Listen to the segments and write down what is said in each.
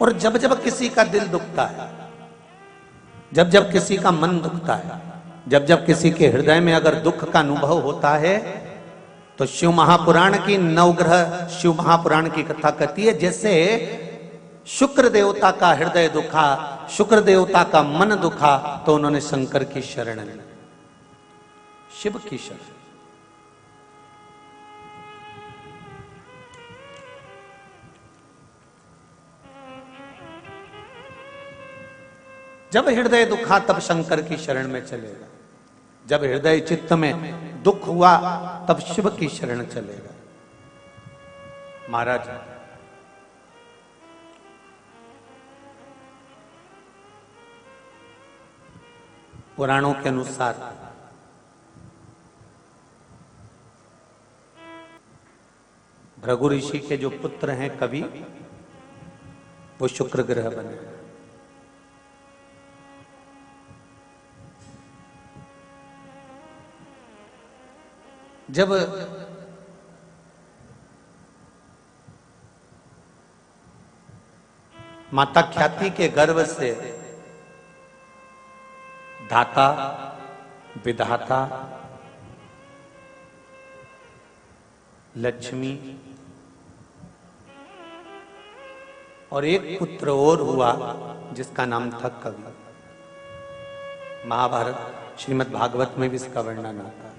और जब जब किसी का दिल दुखता है, जब जब किसी का मन दुखता है, जब जब किसी के हृदय में अगर दुख का अनुभव होता है, तो शिव महापुराण की नवग्रह शिव महापुराण की कथा कहती है, जैसे शुक्र देवता का हृदय दुखा, शुक्र देवता का मन दुखा, तो उन्होंने शंकर की शरण ली, शिव की शरण। जब हृदय दुखा तब शंकर की शरण में चलेगा, जब हृदय चित्त में दुख हुआ तब शिव की शरण चलेगा। महाराज पुराणों के अनुसार भृगु ऋषि के जो पुत्र हैं कवि, वो शुक्र ग्रह बने। जब माता ख्याति के गर्भ से दाता, विधाता, लक्ष्मी और एक पुत्र और हुआ जिसका नाम था कवि। महाभारत श्रीमद् भागवत में भी इसका वर्णन आता है।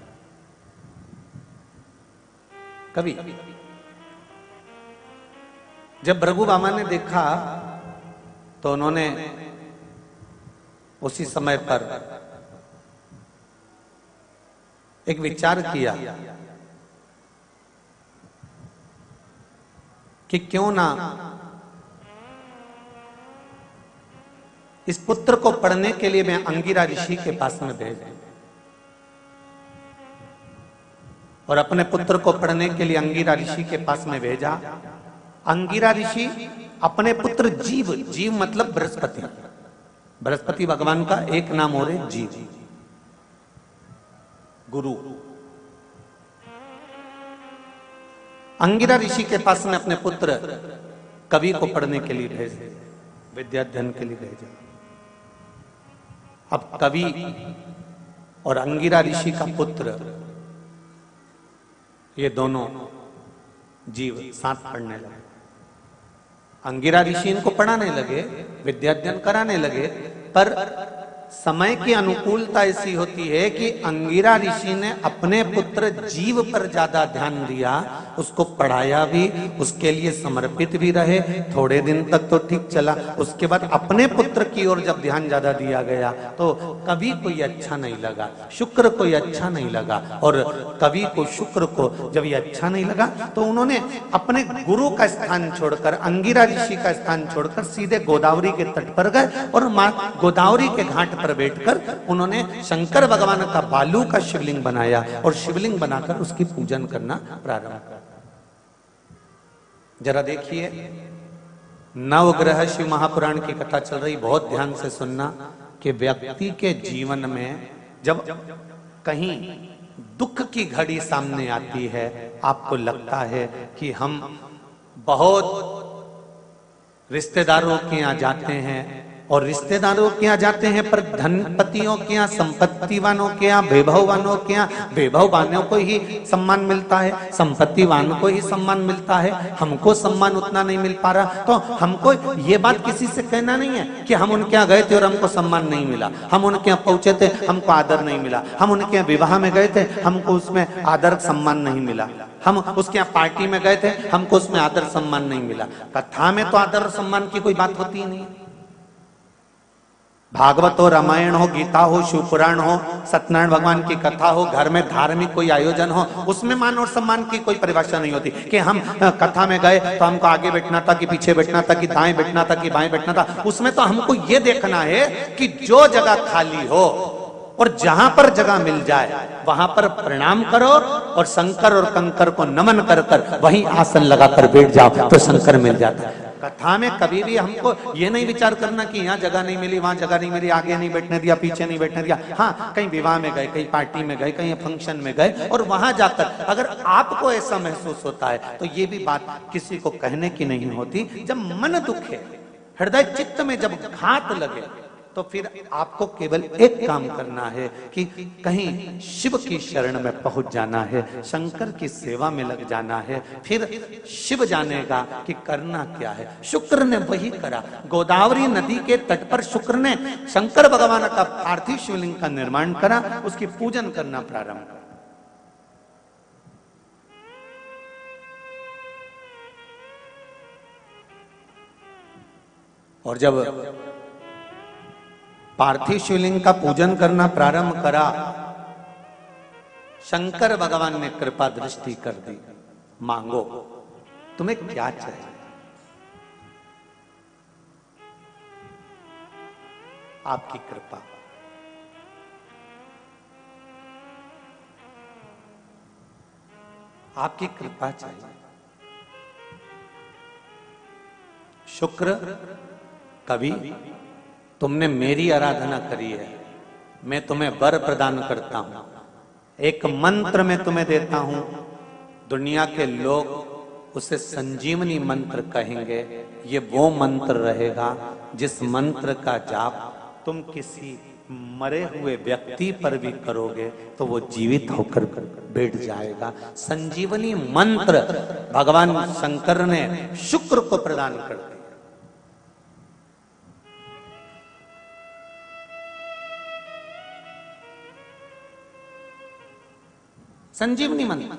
कवि जब भृगु बामा ने देखा तो उन्होंने उसी समय पर एक विचार किया कि क्यों ना इस पुत्र को पढ़ने के लिए मैं अंगिरा ऋषि के पास में भेज दूं। और अपने पुत्र को पढ़ने के लिए अंगिरा ऋषि के पास में भेजा। अंगिरा ऋषि अपने पुत्र जीव, जीव मतलब बृहस्पति, बृहस्पति भगवान का एक नाम और है जीव, गुरु। अंगिरा ऋषि के पास में अपने पुत्र कवि को पढ़ने के लिए भेजे, विद्याध्ययन के लिए भेजा। अब कवि और अंगिरा ऋषि का पुत्र, ये दोनों जीव साथ पढ़ने लगे। अंगिरा ऋषि इनको पढ़ाने लगे, विद्याध्ययन कराने लगे, पर समय की अनुकूलता ऐसी होती है कि अंगिरा ऋषि ने अपने पुत्र जीव पर ज्यादा ध्यान दिया, उसको पढ़ाया भी, उसके लिए समर्पित भी रहे। थोड़े दिन तक तो ठीक चला, उसके बाद अपने पुत्र की ओर जब ध्यान ज्यादा दिया गया तो कवि को ये अच्छा नहीं लगा, शुक्र को ये अच्छा नहीं लगा। और कवि को, शुक्र को जब ये अच्छा नहीं लगा तो उन्होंने अपने गुरु का स्थान छोड़कर, अंगिरा ऋषि का स्थान छोड़कर सीधे गोदावरी के तट पर गए और मां गोदावरी के घाट पर बैठकर उन्होंने शंकर भगवान का बालू का शिवलिंग बनाया और शिवलिंग बनाकर उसकी पूजन करना प्रारंभ किया। जरा देखिए, नवग्रह शिव महापुराण की कथा चल रही, बहुत ध्यान से सुनना कि व्यक्ति के जीवन में जब कहीं दुख की घड़ी सामने आती है, आपको लगता है कि हम बहुत रिश्तेदारों के यहाँ जाते हैं और रिश्तेदारों के यहाँ जाते हैं, पर धनपतियों के यहाँ, संपत्तिवानों के यहाँ, वैभववानों के यहाँ वैभववानों को ही सम्मान मिलता है, संपत्तिवानों को ही सम्मान मिलता है, हमको सम्मान उतना नहीं मिल पा रहा। तो हमको ये बात किसी से कहना नहीं है कि हम उनके यहाँ गए थे और हमको सम्मान नहीं मिला, हम उनके यहाँ पहुंचे थे हमको आदर नहीं मिला, हम उनके यहाँ विवाह में गए थे हमको उसमें आदर सम्मान नहीं मिला, हम उसके यहाँ पार्टी में गए थे हमको उसमें आदर सम्मान नहीं मिला। कथा में तो आदर सम्मान की कोई बात होती ही नहीं। भागवत हो, रामायण हो, गीता हो, शिव पुराण हो, सत्यनारायण भगवान की कथा हो, घर में धार्मिक कोई आयोजन हो, उसमें मान और सम्मान की कोई परिभाषा नहीं होती कि हम कथा में गए तो हमको आगे बैठना था कि पीछे बैठना था कि दाएं बैठना था कि बाएं बैठना था। उसमें तो हमको ये देखना है कि जो जगह खाली हो और जहां पर जगह मिल जाए वहां पर प्रणाम करो और शंकर और कंकर को नमन कर कर वहीं आसन लगाकर बैठ जाओ तो शंकर मिल जाता है। कथा में कभी भी हमको ये नहीं विचार करना कि यहाँ जगह नहीं मिली, वहां जगह नहीं मिली, आगे नहीं बैठने दिया, पीछे नहीं बैठने दिया। हाँ, कहीं विवाह में गए, कहीं पार्टी में गए, कहीं फंक्शन में गए और वहां जाकर अगर आपको ऐसा महसूस होता है तो ये भी बात किसी को कहने की नहीं होती। जब मन दुखे, हृदय चित्त में जब घात लगे तो फिर आपको केवल एक काम करना है कि कहीं शिव की शरण में पहुंच जाना है, शंकर की सेवा में लग जाना है। फिर शिव जानेगा कि करना क्या है। शुक्र ने वही करा। गोदावरी नदी के तट पर शुक्र ने शंकर भगवान का पार्थिव शिवलिंग का निर्माण करा, उसकी पूजन करना प्रारंभ करा। और जब पार्थिव शिवलिंग का पूजन करना प्रारंभ करा, शंकर भगवान ने कृपा दृष्टि कर दी। मांगो, तुम्हें क्या चाहिए? आपकी कृपा। आपकी कृपा चाहिए। शुक्र, कभी तुमने मेरी आराधना करी है, मैं तुम्हें वर प्रदान करता हूं। एक मंत्र मैं तुम्हें देता हूं, दुनिया के लोग उसे संजीवनी मंत्र कहेंगे। ये वो मंत्र रहेगा जिस मंत्र का जाप तुम किसी मरे हुए व्यक्ति पर भी करोगे तो वो जीवित होकर बैठ जाएगा। संजीवनी मंत्र भगवान शंकर ने शुक्र को प्रदान कर दिया। संजीवनी मंत्र।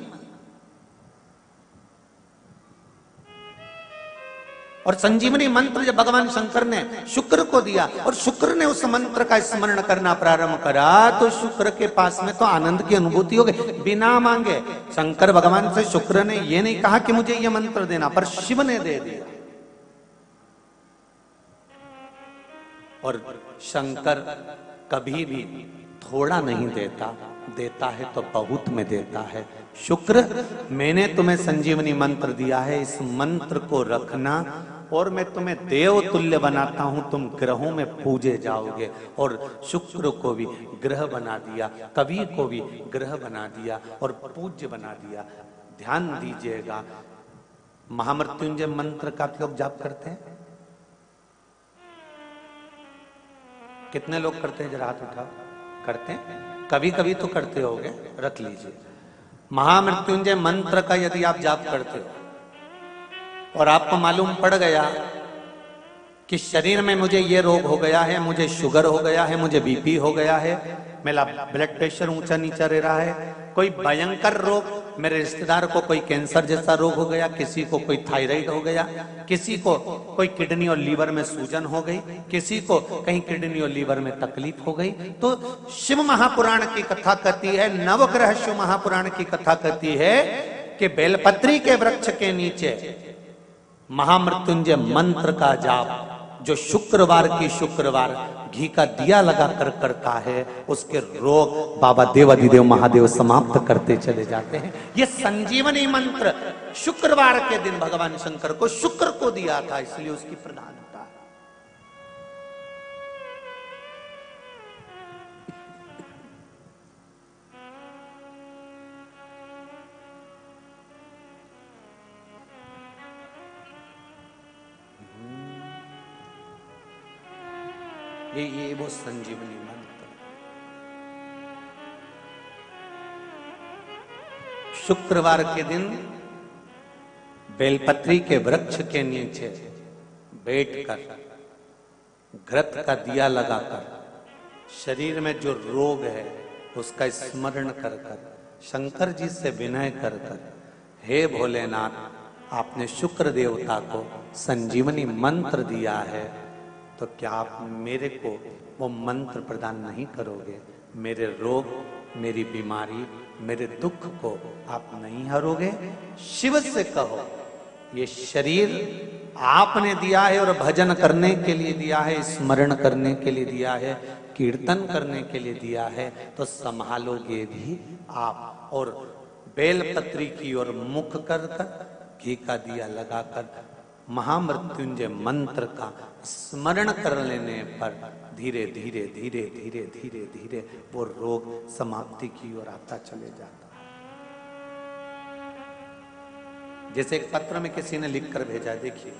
और संजीवनी मंत्र जब भगवान शंकर ने शुक्र को दिया और शुक्र ने उस मंत्र का स्मरण करना प्रारंभ करा, तो शुक्र के पास में तो आनंद की अनुभूति हो गई बिना मांगे। शंकर भगवान से शुक्र ने यह नहीं कहा कि मुझे यह मंत्र देना, पर शिव ने दे दिया। और शंकर कभी भी थोड़ा नहीं देता, देता है तो बहुत में देता है। शुक्र, मैंने तुम्हें संजीवनी मंत्र दिया है, इस मंत्र को रखना और मैं तुम्हें देव तुल्य बनाता हूं, तुम ग्रहों में पूजे जाओगे। और शुक्र को भी ग्रह बना दिया, कवि को भी ग्रह बना दिया और पूज्य बना दिया। ध्यान दीजिएगा, महामृत्युंजय मंत्र का लोग जाप करते हैं? कितने लोग करते हैं? जरा हाथ उठाओ। करते हैं? कभी कभी तो करते होगे, रख लीजिए। महामृत्युंजय मंत्र का यदि आप जाप करते हो और आपको मालूम पड़ गया कि शरीर में मुझे ये रोग हो गया है, मुझे शुगर हो गया है, मुझे बीपी हो गया है, मेरा ब्लड प्रेशर ऊंचा नीचा रह रहा है, कोई भयंकर रोग, मेरे रिश्तेदार को कोई कैंसर जैसा रोग हो गया, किसी को कोई थायराइड हो गया, किसी को कोई किडनी और लीवर में सूजन हो गई, किसी को कहीं किडनी और लीवर में तकलीफ हो गई, तो शिव महापुराण की कथा कहती है, नवग्रह शिव महापुराण की कथा कहती है कि बेलपत्री के वृक्ष के नीचे महामृत्युंजय मंत्र का जाप जो शुक्रवार की शुक्रवार घी का दिया लगा कर करता है, उसके रोग बाबा देवाधिदेव महादेव समाप्त करते चले जाते हैं। ये संजीवनी मंत्र शुक्रवार के दिन भगवान शंकर को शुक्र को दिया था, इसलिए उसकी प्रधानता है। ये वो संजीवनी मंत्र। शुक्रवार के दिन बेलपत्री के वृक्ष के नीचे बैठकर घृत का दिया लगाकर शरीर में जो रोग है उसका स्मरण कर कर शंकर जी से विनय कर कर, हे भोलेनाथ, आपने शुक्र देवता को संजीवनी मंत्र दिया है, तो क्या आप मेरे को वो मंत्र प्रदान नहीं करोगे? मेरे रोग, मेरी बीमारी, मेरे दुख को आप नहीं हरोगे? शिव से कहो, ये शरीर आपने दिया है और भजन करने के लिए दिया है, स्मरण करने के लिए दिया है, कीर्तन करने के लिए दिया है, तो संभालोगे भी आप। और बेलपत्री की ओर मुख कर कर घी का दिया लगाकर महामृत्युंजय मंत्र का स्मरण कर लेने पर धीरे धीरे धीरे धीरे धीरे धीरे वो रोग समाप्ति की ओर आता चले जाता है। जैसे एक पत्र में किसी ने लिखकर भेजा, देखिए,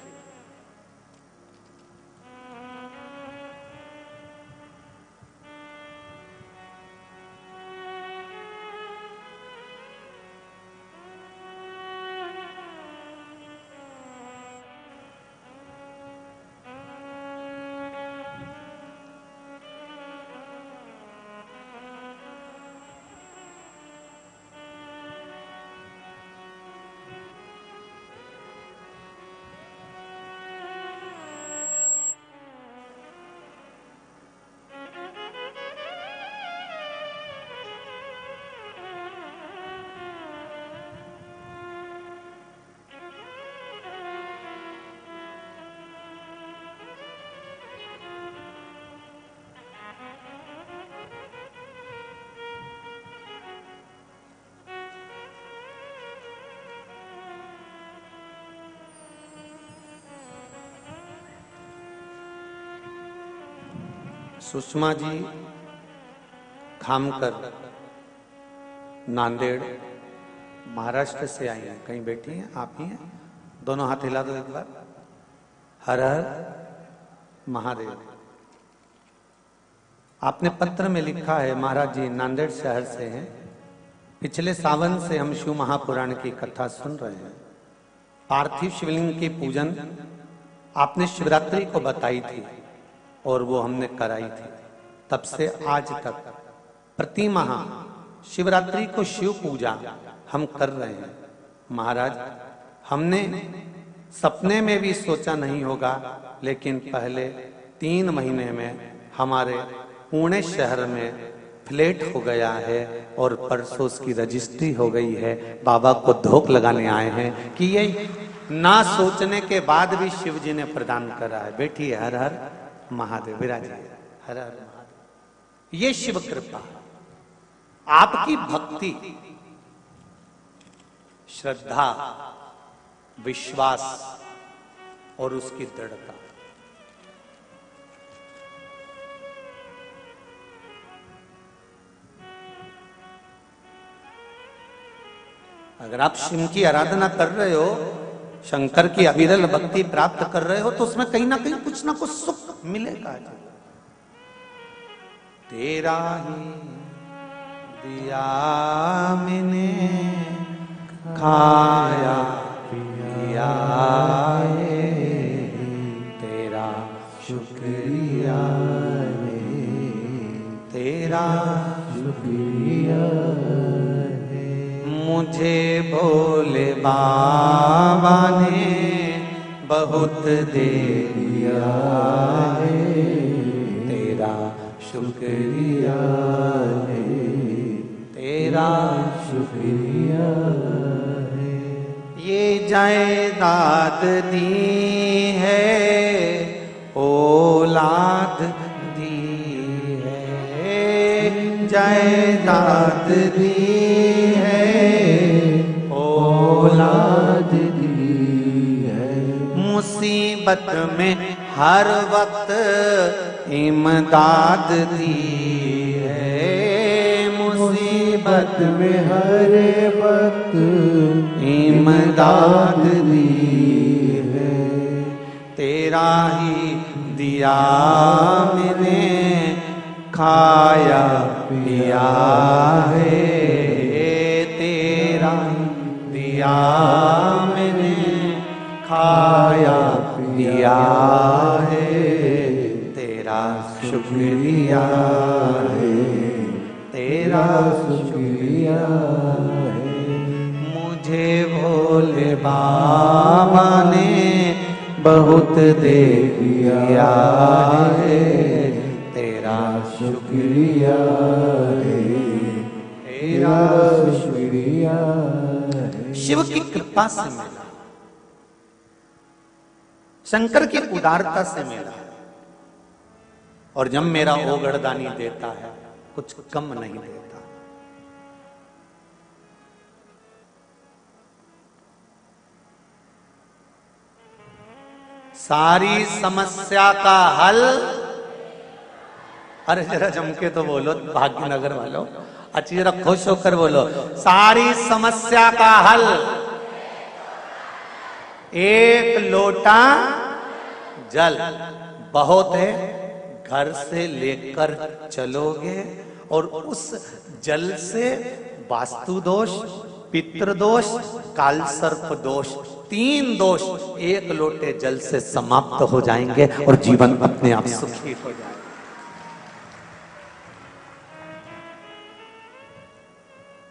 सुषमा जी खामकर नांदेड़ महाराष्ट्र से आई हैं। कहीं बैठी हैं? आप ही हैं? दोनों हाथ हिला दो एक बार। हर हर महादेव। आपने पत्र में लिखा है, महाराज जी नांदेड़ शहर से हैं। पिछले सावन से हम शिव महापुराण की कथा सुन रहे हैं। पार्थिव शिवलिंग की पूजन आपने शिवरात्रि को बताई थी और वो हमने कराई थी। तब से आज तक प्रति माह शिवरात्रि को शिव पूजा हम कर रहे हैं। महाराज हमने सपने में भी सोचा नहीं होगा, लेकिन पहले 3 महीने में हमारे पुणे शहर में फ्लैट हो गया है और परसों उसकी रजिस्ट्री हो गई है। बाबा को धोख लगाने आए हैं कि ये ना सोचने के बाद भी शिव जी ने प्रदान करा है। बेटी हर हर महादेव विराज, हर हर महादेव। ये शिव कृपा, आपकी भक्ति, श्रद्धा, विश्वास और उसकी दृढ़ता। अगर आप शिव की आराधना कर रहे हो, शंकर की अविरल भक्ति प्राप्त कर रहे हो, तो उसमें कहीं ना कुछ सुख मिलेगा। तेरा ही दिया मैंने खाया पिया है, तेरा शुक्रिया है, तेरा शुक्रिया है। मुझे भोले बाबा ने बहुत दे दिया है, तेरा शुक्रिया है, तेरा शुक्रिया है। ये जायदाद दी है, औलाद दी है, जायदाद दी है, औलाद दी है। मुसीबत में हर वक्त इमदाद दी है, मुसीबत में हर वक्त इमदाद दी है। तेरा ही दिया मैंने खाया पिया है, तेरा दिया मैंने खाया पिया है, तेरा शुक्रिया है, तेरा शुक्रिया है। मुझे भोले बाबा ने बहुत दे दिया है, तेरा शुक्रिया है, तेरा शुक्रिया है। शिव की कृपा से मिला, शंकर की उदारता से मिला। और जब मेरा ओगड़दानी देता है, कुछ कम नहीं देता। सारी समस्या का हल, अरे जरा जम के तो बोलो भाग्यनगर वालों, अच्छी जरा खुश होकर बोलो। सारी समस्या का हल एक लोटा जल बहुत है, घर से लेकर चलोगे और उस जल से वास्तु दोष, पितृ दोष, काल सर्प दोष, 3 दोष एक लोटे जल से समाप्त हो जाएंगे और जीवन अपने आप सुखी हो जाएगा।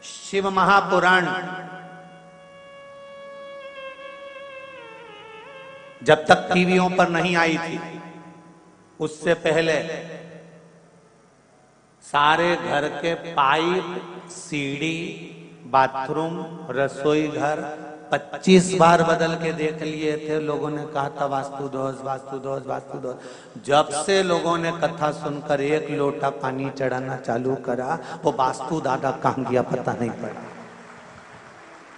शिव महापुराण जब तक टीवियों पर नहीं आई थी, उससे पहले सारे घर के पाइप, सीढ़ी, बाथरूम, रसोई घर 25 बार बदल के देख लिए थे। लोगों ने कहा था वास्तु दोष, वास्तु दोष, वास्तु दोष। जब से लोगों ने कथा सुनकर 1 लोटा पानी चढ़ाना चालू करा, वो वास्तु दादा कहां गया पता नहीं पड़ा।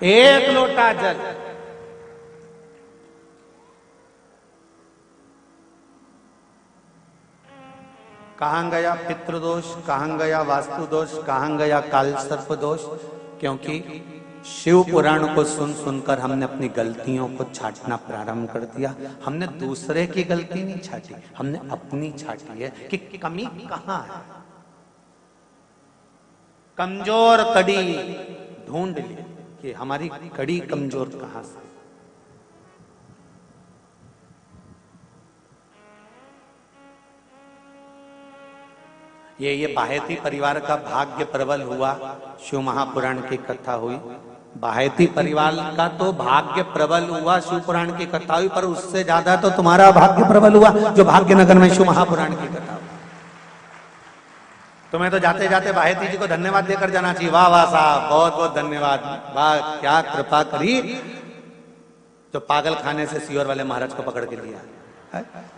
1 लोटा जल। कहाँ गया पितृदोष, कहाँ गया वास्तु दोष, कहाँ गया काल सर्प दोष? क्योंकि शिव पुराण को सुन सुनकर हमने अपनी गलतियों को छांटना प्रारंभ कर दिया। हमने दूसरे की गलती नहीं छाटी, हमने अपनी छाटी है कि कमी कहाँ है। कमजोर कड़ी ढूंढ ली कि हमारी कड़ी कमजोर कहां से। ये बाहेती परिवार का भाग्य प्रबल हुआ, शिव महापुराण की कथा हुई। बाहेती परिवार का तो भाग्य प्रबल हुआ, शिव पुराण की कथा हुई, पर उससे ज्यादा तो तुम्हारा भाग्य प्रबल हुआ जो भाग्यनगर में शिव महापुराण की कथा हुई। तुम्हें तो जाते जाते बाहेती जी को धन्यवाद देकर जाना चाहिए। वाह वाह साहब, बहुत बहुत धन्यवाद, वाह क्या कृपा करी जो पागल खाने से सीहोर वाले महाराज को पकड़ के लिया।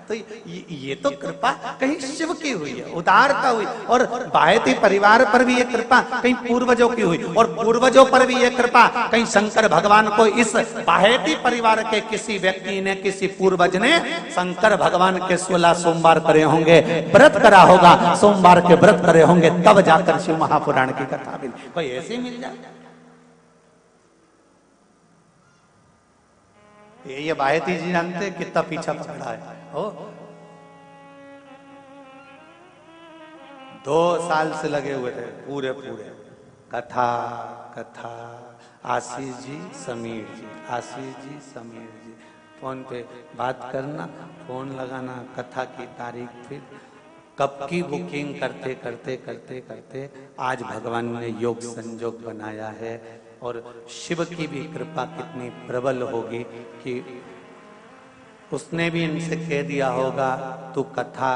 तो ये तो कृपा कहीं शिव की हुई है, उदारता हुई। और बाहेती परिवार पर भी ये कृपा कहीं पूर्वजों की हुई, और पूर्वजों पर भी ये कृपा कहीं शंकर भगवान को इस बाहेती परिवार के किसी व्यक्ति ने, किसी पूर्वज ने शंकर भगवान के 16 सोमवार करे होंगे, व्रत करा होगा, सोमवार के व्रत करे होंगे, तब जाकर शिव महापुराण की कथा मिली। कोई ऐसे ही मिल जाए? ये बाहेती जी जानते कितना पीछा पकड़ा है। ओ 2 साल से लगे हुए थे पूरे कथा कथा। आशीष जी, समीर जी, आशीष जी, समीर जी, फोन पे बात करना, फोन लगाना, कथा की तारीख, फिर कब की बुकिंग करते करते करते करते आज भगवान ने योग संजोग बनाया है। और शिव की भी कृपा कितनी प्रबल होगी कि उसने भी इनसे कह दिया होगा तू कथा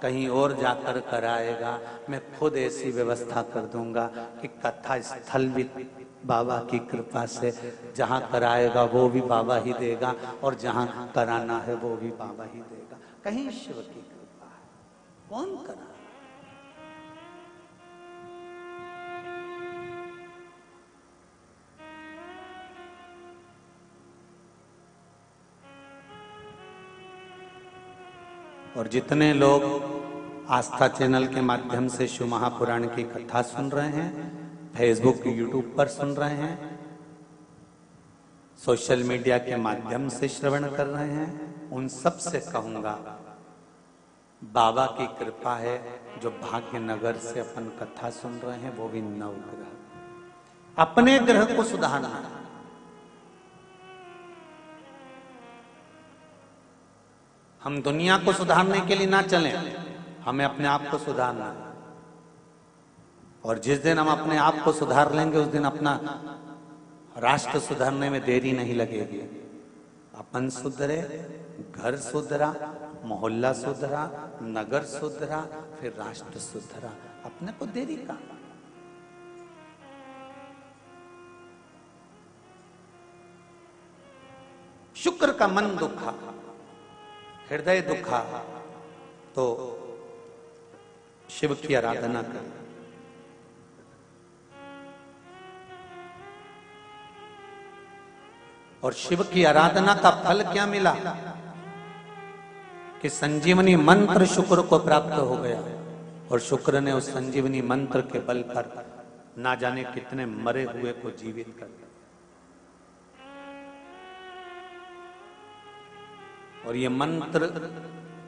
कहीं और जाकर कराएगा, मैं खुद ऐसी व्यवस्था कर दूंगा कि कथा स्थल भी बाबा की कृपा से जहां कराएगा वो भी बाबा ही देगा, और जहां कराना है वो भी बाबा ही देगा। कहीं शिव की कृपा है, कौन करा? और जितने लोग आस्था चैनल के माध्यम से शिव महापुराण की कथा सुन रहे हैं, फेसबुक यूट्यूब पर सुन रहे हैं, सोशल मीडिया के माध्यम से श्रवण कर रहे हैं, उन सब से कहूंगा बाबा की कृपा है जो भाग्यनगर से अपन कथा सुन रहे हैं, वो भी नवग्रह। अपने ग्रह को सुधारना, हम दुनिया को सुधारने के लिए ना चलें, हमें अपने आप को सुधारना है। और जिस दिन हम अपने आप को सुधार लेंगे उस दिन अपना राष्ट्र सुधारने में देरी नहीं लगेगी। अपन सुधरे, घर सुधरा, मोहल्ला सुधरा, नगर सुधरा, फिर राष्ट्र सुधरा, अपने को देरी का। शुक्र का मन दुखा, हृदय दुखा, तो शिव की आराधना कर। और शिव की आराधना का फल क्या मिला कि संजीवनी मंत्र शुक्र को प्राप्त हो गया, और शुक्र ने उस संजीवनी मंत्र के बल पर ना जाने कितने मरे हुए को जीवित कर दिया। और ये मंत्र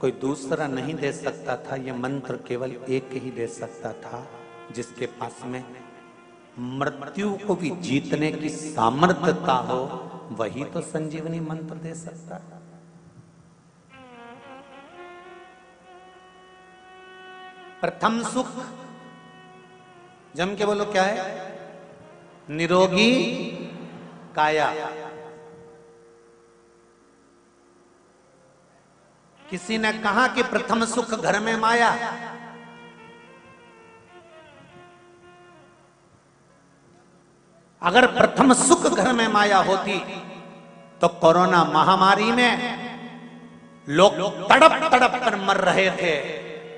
कोई दूसरा नहीं दे सकता था, ये मंत्र केवल एक ही दे सकता था जिसके पास में मृत्यु को भी जीतने की सामर्थ्यता हो, वही तो संजीवनी मंत्र दे सकता है। प्रथम सुख, जम के बोलो क्या है? निरोगी काया। किसी ने कहा कि प्रथम सुख घर में माया। अगर प्रथम सुख घर में माया होती तो कोरोना महामारी में लोग तड़प तड़प कर मर रहे थे,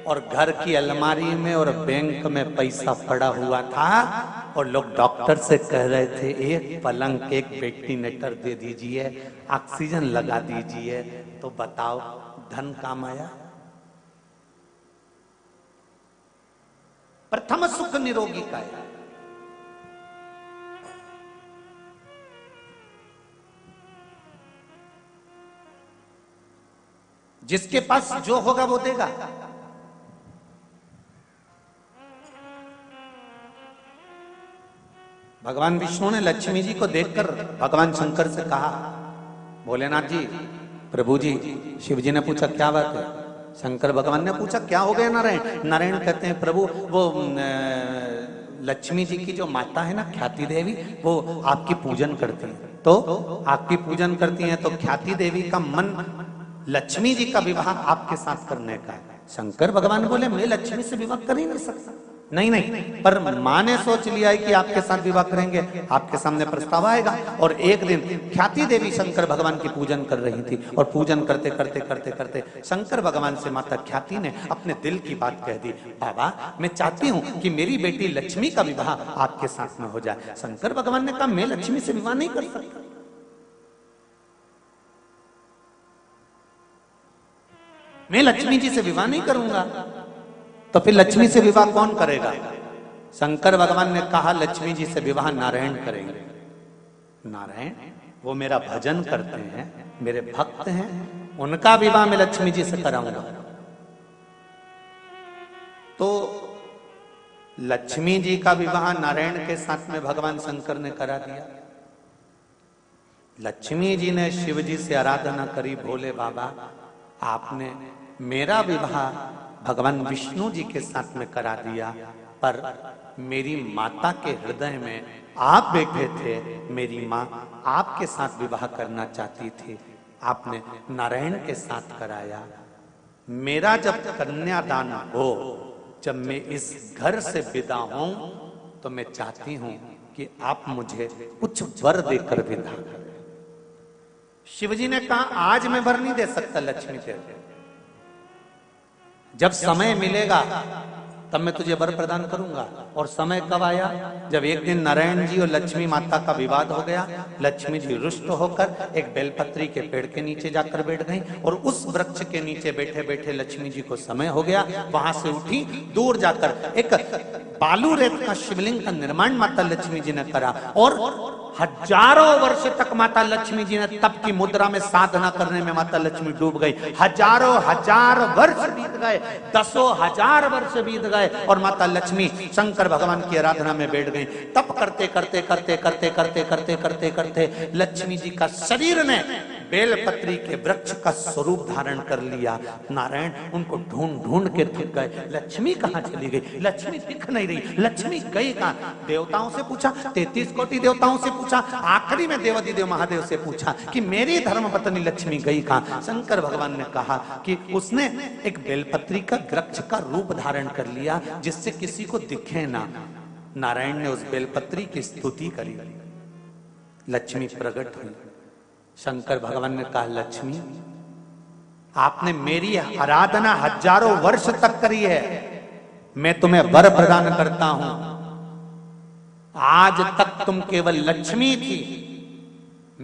और घर की अलमारी में और बैंक में पैसा पड़ा हुआ था, और लोग डॉक्टर से कह रहे थे एक पलंग, एक वेंटिलेटर दे दीजिए, ऑक्सीजन लगा दीजिए। तो बताओ धन काम आया? प्रथम सुख निरोगी काया। जिसके पास जो होगा वो देगा। भगवान विष्णु ने लक्ष्मी जी को देखकर भगवान शंकर से कहा, भोलेनाथ जी, प्रभु जी, शिव जी ने पूछा क्या बात है? शंकर भगवान ने पूछा क्या हो गया नारायण? नारायण कहते हैं प्रभु वो लक्ष्मी जी की जो माता है ना ख्याति देवी, वो आपकी पूजन करती है। तो आपकी पूजन करती हैं तो ख्याति देवी का मन लक्ष्मी जी का विवाह आपके साथ करने का है। शंकर भगवान बोले मैं लक्ष्मी से विवाह कर ही नहीं सकता। नहीं नहीं, पर माँ ने सोच लिया है कि आपके साथ विवाह करेंगे, आपके सामने प्रस्ताव आएगा। और एक दिन ख्याति देवी शंकर भगवान की पूजन कर रही थी और पूजन करते करते करते करते शंकर भगवान से माता ख्याति ने अपने दिल की बात कह दी, बाबा मैं चाहती हूँ कि मेरी बेटी लक्ष्मी का विवाह आपके साथ में हो जाए। शंकर भगवान ने कहा मैं लक्ष्मी से विवाह नहीं कर सकता, मैं लक्ष्मी जी से विवाह नहीं करूंगा। तो फिर लक्ष्मी से विवाह कौन करेगा? शंकर भगवान ने कहा लक्ष्मी जी से विवाह नारायण करेंगे। नारायण वो मेरा भजन करते हैं, मेरे भक्त हैं, उनका विवाह मैं लक्ष्मी जी से कराऊंगा। तो लक्ष्मी जी का विवाह नारायण के साथ में भगवान शंकर ने करा दिया। लक्ष्मी जी ने शिव जी से आराधना करी, भोले बाबा आपने मेरा विवाह भगवान विष्णु जी के साथ में करा दिया, पर मेरी माता के हृदय में आप बैठे थे, मेरी माँ आपके साथ विवाह करना चाहती थी, आपने नारायण के साथ कराया। मेरा जब कन्यादान हो, जब मैं इस घर से विदा हूं, तो मैं चाहती हूं कि आप मुझे कुछ वर देकर विदा करें। शिवजी ने कहा आज मैं वर नहीं दे सकता लक्ष्मी तेरे, जब समय मिलेगा तब मैं तुझे वर प्रदान करूंगा। और समय कब आया? जब एक दिन नारायण जी और लक्ष्मी माता का विवाद हो गया। लक्ष्मी जी रुष्ट होकर एक बेलपत्री के पेड़ के नीचे जाकर बैठ गई और उस वृक्ष के नीचे बैठे बैठे लक्ष्मी जी को समय हो गया। वहां से उठी, दूर जाकर एक बालू रेत का शिवलिंग का निर्माण माता लक्ष्मी जी ने करा और हजारों वर्ष तक माता लक्ष्मी जी ने तप की मुद्रा में साधना करने में माता लक्ष्मी डूब गई। हजारों हजार वर्ष बीत गए, दसों हजार वर्ष बीत गए और माता लक्ष्मी शंकर भगवान की आराधना में बैठ गई। तप करते करते करते करते करते करते करते करते लक्ष्मी जी का शरीर ने बेलपत्री के वृक्ष का स्वरूप धारण कर लिया। नारायण उनको ढूंढ ढूंढ के थक गए, लक्ष्मी कहाँ चली गई? लक्ष्मी दिख नहीं रही, लक्ष्मी गई कहाँ? देवताओं से पूछा, 33 कोटि देवताओं से पूछा, आखिरी में देवाधिदेव महादेव से पूछा कि मेरी धर्मपत्नी लक्ष्मी गई कहाँ? शंकर भगवान ने कहा कि उसने एक बेलपत्री का वृक्ष का रूप धारण कर लिया जिससे किसी को दिखे ना। नारायण ने उस बेलपत्री की स्तुति करी, लक्ष्मी प्रकट हुई। शंकर भगवान ने कहा लक्ष्मी आपने मेरी आराधना हजारों वर्ष तक करी है, मैं तुम्हें वर प्रदान करता हूं। आज तक तुम केवल लक्ष्मी थी,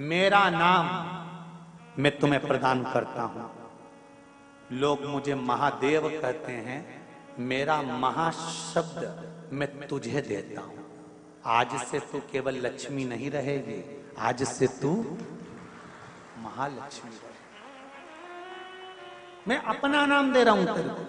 मेरा नाम मैं तुम्हें प्रदान करता हूं। लोग मुझे महादेव कहते हैं, मेरा महाशब्द मैं तुझे देता हूं। आज से तू केवल लक्ष्मी नहीं रहेगी, आज से तू महालक्ष्मी रहे। मैं अपना नाम दे रहा हूं तेरे को।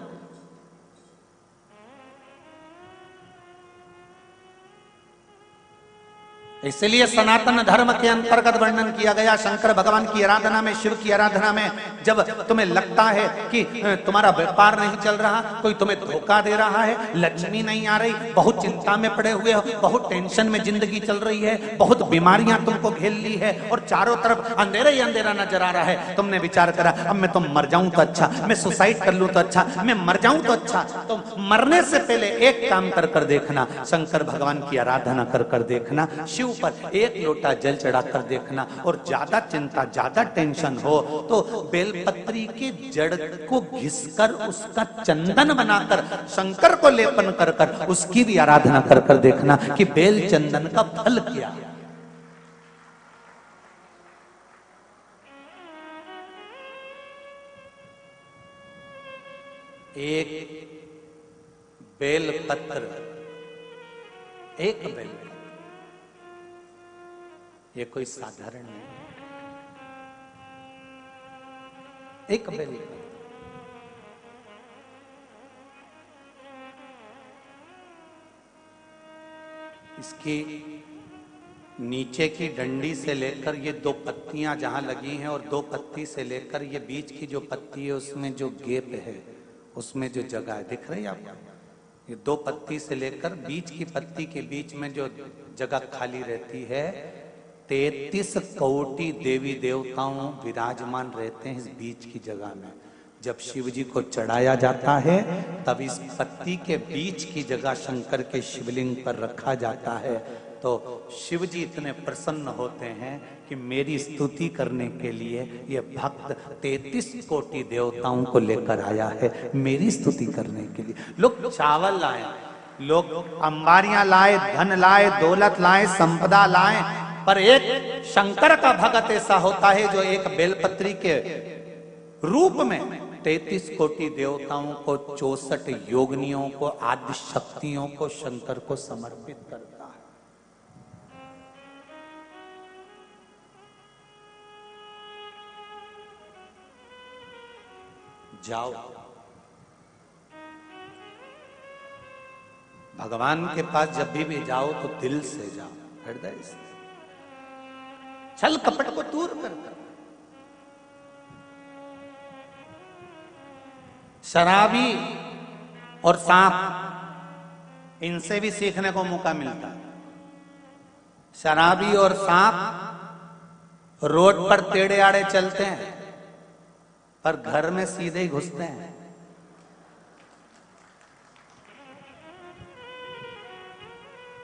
इसलिए सनातन धर्म के अंतर्गत वर्णन किया गया शंकर भगवान की आराधना में, शिव की आराधना में, जब तुम्हें लगता है कि तुम्हारा व्यापार नहीं चल रहा, कोई तुम्हें धोखा दे रहा है, लक्ष्मी नहीं आ रही, बहुत चिंता में पड़े हुए हो, बहुत टेंशन में जिंदगी चल रही है, बहुत बीमारियां तुमको घेर ली है और चारों तरफ अंधेरा ही अंधेरा नजर आ रहा है, तुमने विचार करा अब मैं तो मर जाऊं तो अच्छा, मैं सुसाइड कर लूं तो अच्छा, मैं मर जाऊं तो अच्छा। तो मरने से पहले एक काम कर कर देखना, शंकर भगवान की आराधना कर कर देखना, शिव पर एक लोटा जल चढ़ाकर देखना। और ज्यादा चिंता, ज्यादा टेंशन हो तो बेलपत्री के जड़ को घिसकर उसका चंदन बनाकर शंकर को लेपन कर कर उसकी भी आराधना कर कर देखना कि बेल चंदन का फल क्या। एक बेल पत्र एक बेल, ये कोई साधारण नहीं, एक बेल। इसकी नीचे की डंडी से लेकर ये दो पत्तियां जहां लगी हैं, और दो पत्ती से लेकर ये बीच की जो पत्ती है उसमें जो गैप है, उसमें जो जगह है, दिख रही है आपको? ये दो पत्ती से लेकर बीच की पत्ती के बीच में जो जगह खाली रहती है, 33 कोटि देवी देवताओं विराजमान रहते हैं इस बीच की जगह में। जब शिव जी को चढ़ाया जाता है तब इस पत्ती के बीच की जगह शंकर के शिवलिंग पर रखा जाता है। तो शिव जी इतने प्रसन्न होते हैं कि मेरी स्तुति करने के लिए ये भक्त 33 कोटि देवताओं को लेकर आया है, मेरी स्तुति करने के लिए। लोग चावल लाए, लोग अंबारियां लाए, धन लाए, दौलत लाए, संपदा लाए, पर एक शंकर का भक्त ऐसा होता है जो एक बेलपत्री के रूप में 33 कोटि देवताओं को, 64 योगनियों को, आदि शक्तियों को शंकर को समर्पित करता है। जाओ, भगवान के पास जब भी जाओ तो दिल से जाओ, हृदय से, छल कपट को दूर कर। शराबी और सांप, इनसे भी सीखने को मौका मिलता है। शराबी और सांप रोड पर टेढ़े आड़े चलते हैं, पर घर में सीधे ही घुसते हैं।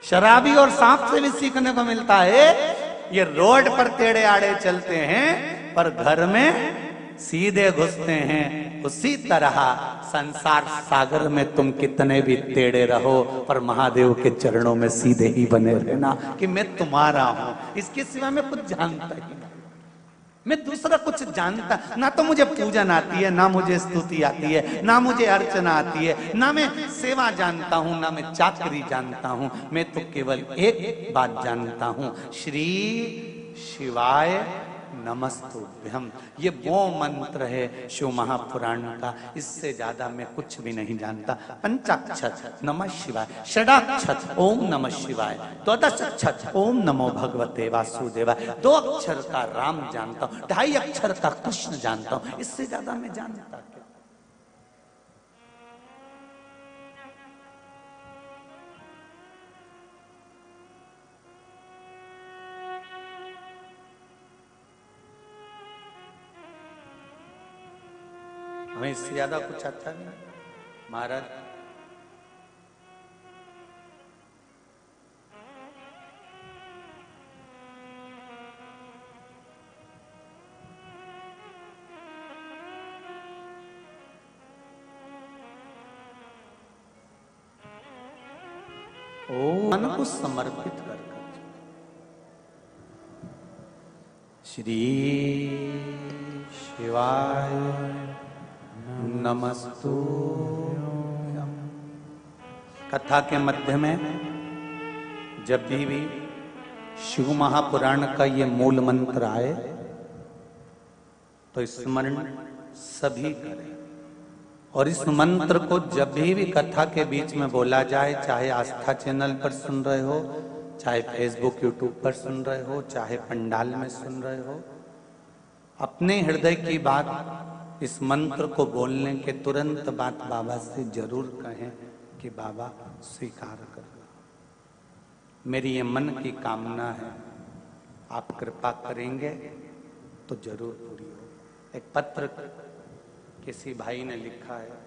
शराबी और सांप से भी सीखने को मिलता है, ये रोड पर टेढ़े आड़े चलते हैं पर घर में सीधे घुसते हैं। उसी तरह संसार सागर में तुम कितने भी टेढ़े रहो पर महादेव के चरणों में सीधे ही बने रहना कि मैं तुम्हारा हूं, इसके सिवा मैं कुछ जानता ही नहीं, मैं दूसरा कुछ जानता ना। तो मुझे पूजन आती है, ना मुझे स्तुति आती है, ना मुझे अर्चना आती है, ना मैं सेवा जानता हूं, ना मैं चाकरी जानता हूं। मैं तो केवल एक बात जानता हूं, श्री शिवाय नमस्तुभ्यम। ये वो मंत्र है शिव महापुराण का, इससे ज्यादा मैं कुछ भी नहीं जानता। पंचाक्षर नमः शिवाय, षडाक्षर ओम नमः शिवाय, द्वादशाक्षर ओम नमो भगवते वासुदेवाय, 2 अक्षर का राम जानता हूँ, 2.5 अक्षर का कृष्ण जानता हूँ, इससे ज्यादा मैं जानता क्या। हमें इससे ज्यादा कुछ आता नहीं महाराज। मन को समर्पित कर श्री शिवाय नमस्तुभ्यम। कथा के मध्य में जब भी शिव महापुराण का ये मूल मंत्र आए तो स्मरण सभी करें, और इस मंत्र को जब भी कथा के बीच में बोला जाए, चाहे आस्था चैनल पर सुन रहे हो, चाहे फेसबुक यूट्यूब पर सुन रहे हो, चाहे पंडाल में सुन रहे हो, अपने हृदय की बात इस मंत्र को बोलने के तुरंत बाद बाबा से जरूर कहें कि बाबा स्वीकार कर लो, मेरी ये मन की कामना है, आप कृपा करेंगे तो जरूर पूरी हो। एक पत्र किसी भाई ने लिखा है,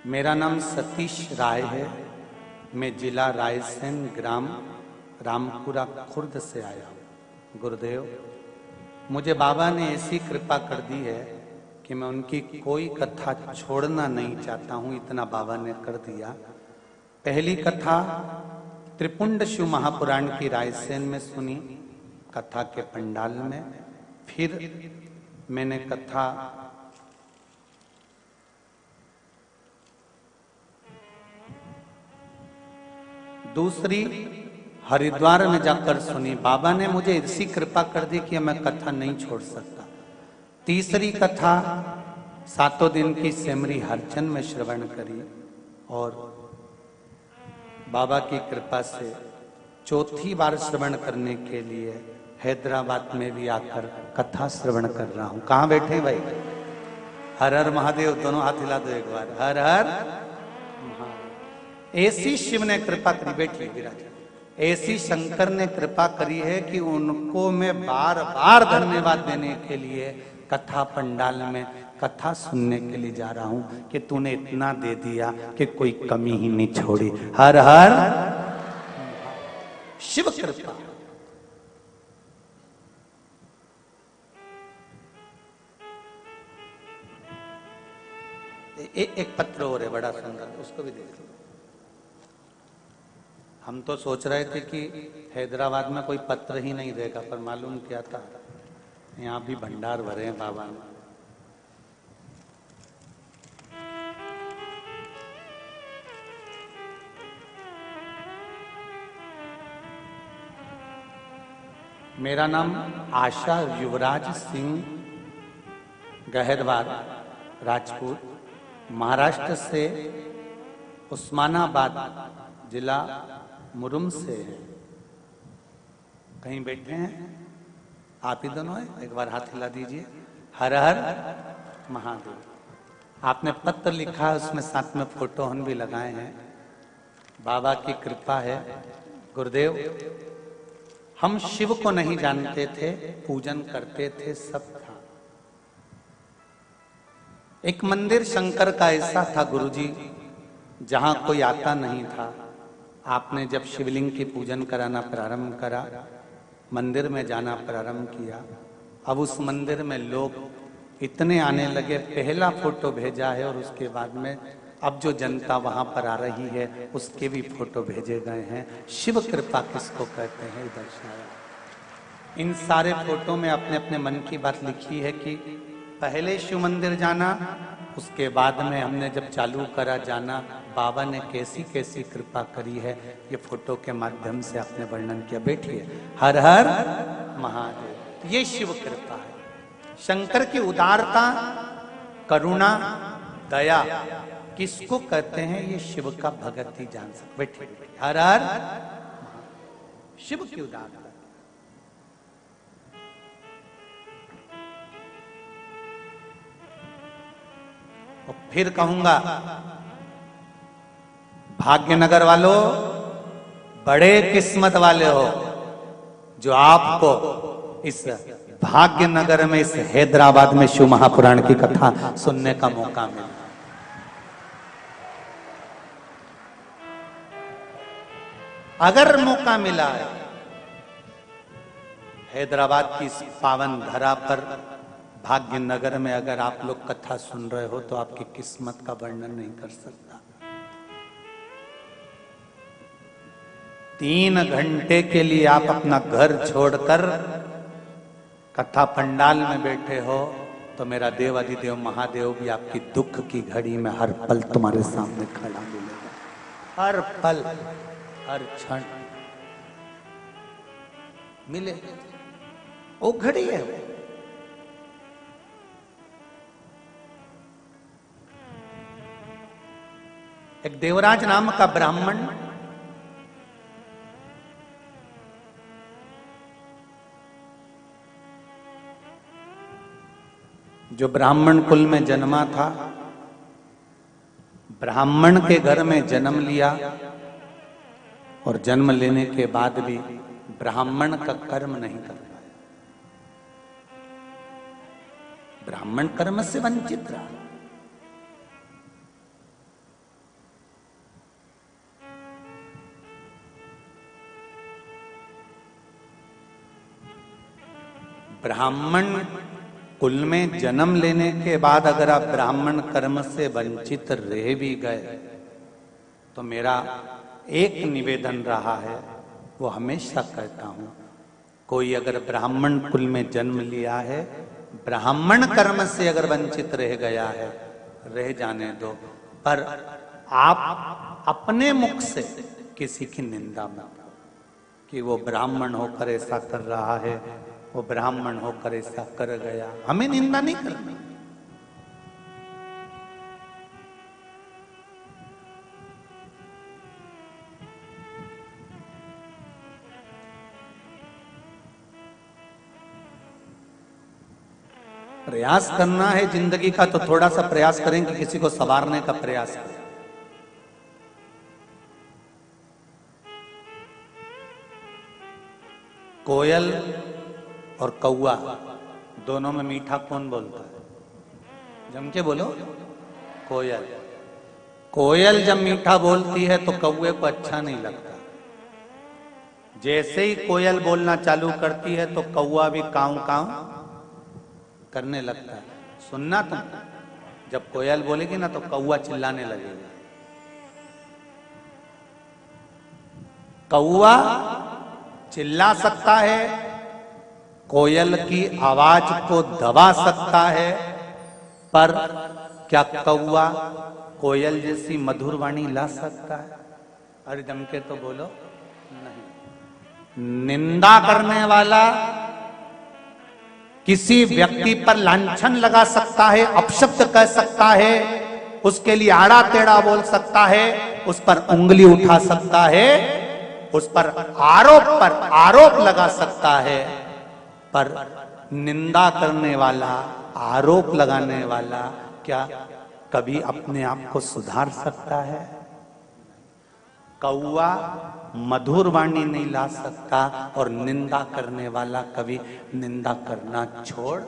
मेरा नाम सतीश राय है, मैं जिला रायसेन, ग्राम रामपुरा खुर्द से आया हूँ। गुरुदेव, मुझे बाबा ने ऐसी कृपा कर दी है कि मैं उनकी कोई कथा छोड़ना नहीं चाहता हूँ, इतना बाबा ने कर दिया। पहली कथा त्रिपुंड शिव महापुराण की रायसेन में सुनी, कथा के पंडाल में। फिर मैंने कथा दूसरी हरिद्वार में जाकर सुनी। बाबा ने मुझे ऐसी कृपा कर दी कि मैं कथा नहीं छोड़ सकता। तीसरी कथा 7 दिन की सेमरी हरचंद में श्रवण करी और बाबा की कृपा से चौथी बार श्रवण करने के लिए हैदराबाद में भी आकर कथा श्रवण कर रहा हूं। कहां बैठे भाई? हर हर महादेव, दोनों हाथ हिला दो एक बार। हर हर महादेव। ऐसी शिव ने कृपा करी, बैठी विराज, ऐसी शंकर ने कृपा करी है कि उनको मैं बार बार धन्यवाद देने के लिए कथा पंडाल में कथा सुनने के लिए जा रहा हूं कि तूने इतना दे दिया कि कोई कमी ही नहीं छोड़ी। हर हर शिव कृपा। एक पत्र और है बड़ा सुंदर, उसको भी देख लो। हम तो सोच रहे थे कि हैदराबाद में कोई पत्र ही नहीं देगा, पर मालूम क्या था, यहाँ भी भंडार भरे हैं बाबा ने। मेरा नाम आशा युवराज सिंह गहरवार राजपूत, महाराष्ट्र से उस्मानाबाद जिला मुरुम से है। कहीं बैठे हैं आप ही दोनों हैं? एक बार हाथ हिला दीजिए। हर हर महादेव। आपने पत्र लिखा है, उसमें साथ में फोटो हम भी लगाए हैं। बाबा की कृपा है। गुरुदेव, हम शिव को नहीं जानते थे, पूजन करते थे, सब था। एक मंदिर शंकर का ऐसा था गुरुजी, जहां कोई आता नहीं था। आपने जब शिवलिंग की पूजन कराना प्रारंभ करा, मंदिर में जाना प्रारंभ किया, अब उस मंदिर में लोग इतने आने लगे। पहला फोटो भेजा है और उसके बाद में अब जो जनता वहां पर आ रही है उसके भी फोटो भेजे गए हैं। शिव कृपा किसको कहते हैं, दर्शाया। इन सारे फोटो में अपने अपने मन की बात लिखी है कि पहले शिव मंदिर जाना, उसके बाद में हमने जब चालू करा जाना, बाबा ने कैसी कैसी कृपा करी है, ये फोटो के माध्यम से आपने वर्णन किया। बैठिए। हर हर महादेव। ये शिव कृपा है। शंकर की उदारता, करुणा, दया किसको कहते हैं, ये शिव का भगत ही जान सकते। बैठिए। हर हर शिव की उदारता। और फिर कहूंगा, भाग्यनगर वालों बड़े किस्मत वाले हो जो आपको इस भाग्यनगर में, इस हैदराबाद में शिव महापुराण की कथा सुनने का मौका मिला। अगर मौका मिला है हैदराबाद की इस पावन धरा पर, भाग्यनगर में अगर आप लोग कथा सुन रहे हो, तो आपकी किस्मत का वर्णन नहीं कर सकता। 3 घंटे के लिए आप अपना घर छोड़कर कथा पंडाल में बैठे हो, तो मेरा देव अधिदेव महादेव भी आपकी दुख की घड़ी में हर पल तुम्हारे सामने खड़ा मिलेगा। हर पल, हर क्षण मिले। वो घड़ी है वो। एक देवराज नाम का ब्राह्मण जो ब्राह्मण कुल में जन्मा था, ब्राह्मण के घर में जन्म लिया और जन्म लेने के बाद भी ब्राह्मण का कर्म नहीं कर पाया। ब्राह्मण कर्म से वंचित रहा। ब्राह्मण कुल में जन्म लेने के बाद अगर आप ब्राह्मण कर्म से वंचित रह भी गए, तो मेरा एक निवेदन रहा है, वो हमेशा कहता हूं, कोई अगर ब्राह्मण कुल में जन्म लिया है, ब्राह्मण कर्म से अगर वंचित रह गया है, रह जाने दो, पर आप अपने मुख से किसी की निंदा मत कि वो ब्राह्मण होकर ऐसा कर रहा है, वो ब्राह्मण होकर ऐसा कर गया। हमें निंदा नहीं करनी। प्रयास करना है जिंदगी का तो थोड़ा सा प्रयास करें कि किसी को संवारने का प्रयास करें। कोयल और कौआ दोनों में मीठा कौन बोलता है? जम के बोलो। कोयल। कोयल जब मीठा बोलती है तो कौए को अच्छा नहीं लगता। जैसे ही कोयल बोलना चालू करती है तो कौआ भी काऊ काऊ करने लगता है। सुनना तुम, जब कोयल बोलेगी ना तो कौआ चिल्लाने लगेगा। कौआ चिल्ला सकता है, कोयल की आवाज को दबा सकता है, पर क्या कौआ कोयल जैसी मधुर वाणी ला सकता है? अरे जम के तो बोलो नहीं। निंदा करने वाला किसी व्यक्ति पर लांछन लगा सकता है, अपशब्द कह सकता है, उसके लिए आड़ा टेढ़ा बोल सकता है, उस पर उंगली उठा सकता है, उस पर आरोप लगा सकता है, पर निंदा करने वाला, आरोप लगाने वाला क्या कभी अपने आप को सुधार सकता है? कौआ मधुर वाणी नहीं ला सकता और निंदा करने वाला कभी निंदा करना छोड़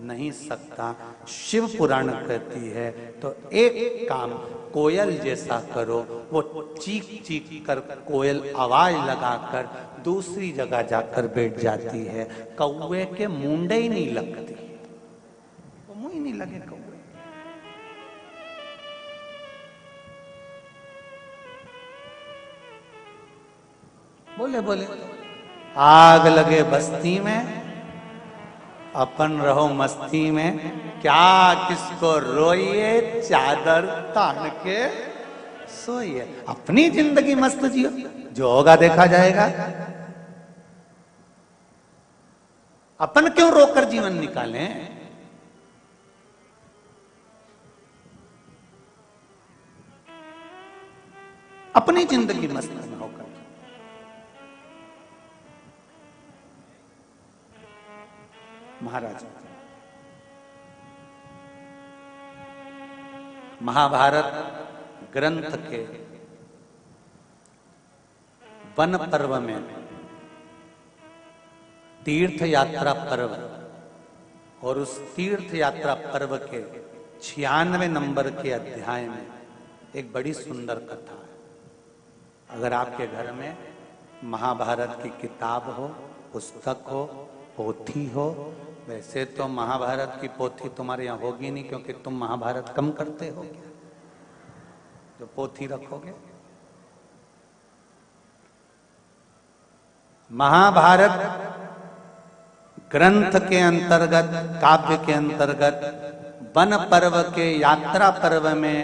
नहीं सकता। शिव पुराण कहती है तो एक काम कोयल जैसा करो। वो चीख चीख कर कोयल आवाज लगाकर दूसरी जगह जाकर बैठ जाती है। कौवे के मुंडे ही नहीं लगती, वो मुंह ही नहीं लगे कौवे। बोले बोले आग लगे बस्ती में, अपन रहो मस्ती में, क्या किसको रोइए, चादर तान के सोइए। अपनी जिंदगी मस्त जियो, जो होगा देखा जाएगा। अपन क्यों रोकर जीवन निकालें? अपनी जिंदगी मस्त में होकर। महाराज, महाभारत ग्रंथ के वन पर्व में तीर्थ यात्रा पर्व, और उस तीर्थ यात्रा पर्व के 96 नंबर के अध्याय में एक बड़ी सुंदर कथा है। अगर आपके घर में महाभारत की किताब हो, पुस्तक हो, पोथी हो, वैसे तो महाभारत की पोथी तुम्हारे यहाँ होगी नहीं क्योंकि तुम महाभारत कम करते हो, क्या जो पोथी रखोगे। महाभारत ग्रंथ के अंतर्गत, काव्य के अंतर्गत वन पर्व के यात्रा पर्व में,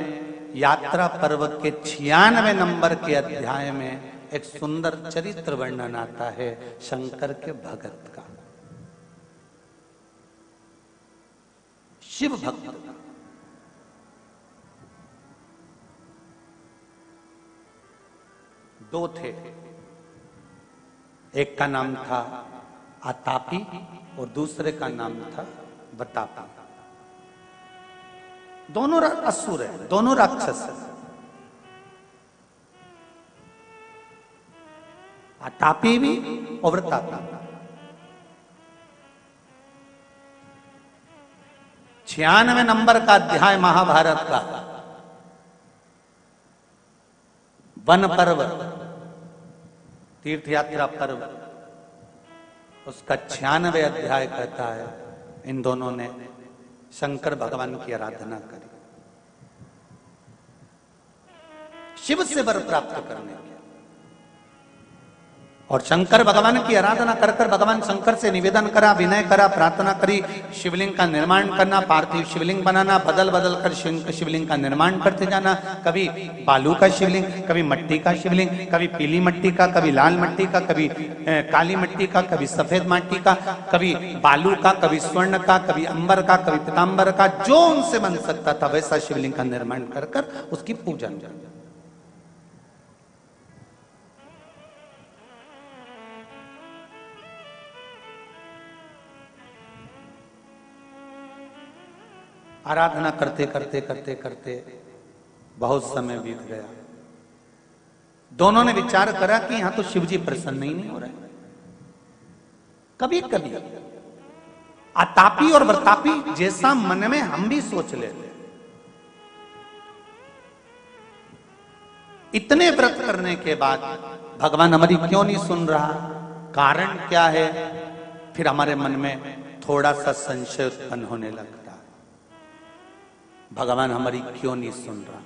यात्रा पर्व के 96 नंबर के अध्याय में एक सुंदर चरित्र वर्णन आता है शंकर के भगत का, शिव भक्त का। दो थे, एक का नाम था आतापी और दूसरे का नाम था बतापी। दोनों असुर है, दोनों राक्षस है। आतापी भी और वृतापी। 96 नंबर का अध्याय महाभारत का वन पर्व, तीर्थ यात्रा पर्व, उसका 96 अध्याय कहता है इन दोनों ने शंकर भगवान की आराधना करी, शिव से वर प्राप्त करने के। और शंकर भगवान की आराधना कर कर भगवान शंकर से निवेदन करा, विनय करा, प्रार्थना करी, शिवलिंग का निर्माण करना, पार्थिव शिवलिंग बनाना, बदल बदल कर शिवलिंग का निर्माण करते जाना। कभी बालू का शिवलिंग, कभी मिट्टी का शिवलिंग, कभी पीली मिट्टी का, कभी लाल मिट्टी का, कभी काली मिट्टी का, कभी सफेद मिट्टी का, कभी बालू का, कभी स्वर्ण का, कभी अंबर का, कभी पीताम्बर का, जो उनसे बन सकता था वैसा शिवलिंग का निर्माण कर कर उसकी पूजन। आराधना करते करते करते करते बहुत समय बीत गया। दोनों ने विचार करा कि यहां तो शिव जी प्रसन्न ही नहीं हो रहे। कभी कभी अतापी और व्रतापी जैसा मन में हम भी सोच लेते, इतने व्रत करने के बाद भगवान हमारी क्यों नहीं सुन रहा, कारण क्या है? फिर हमारे मन में थोड़ा सा संशय उत्पन्न होने लगता, भगवान हमारी क्यों नहीं सुन रहा।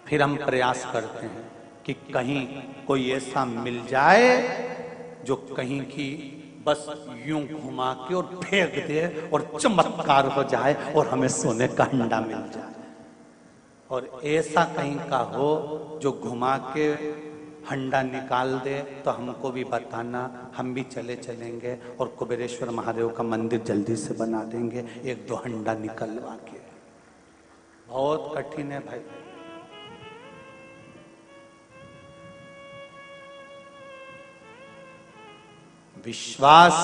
फिर हम प्रयास करते हैं कि कहीं कोई ऐसा मिल जाए जो कहीं की बस यूं घुमा के और फेंक दे और चमत्कार हो जाए और हमें सोने का अंडा मिल जाए। और ऐसा कहीं का हो जो घुमा के हंडा निकाल दे तो हमको भी बताना, हम भी चलेंगे और कुबेरेश्वर महादेव का मंदिर जल्दी से बना देंगे, एक दो हंडा निकलवा के। बहुत कठिन है भाई। विश्वास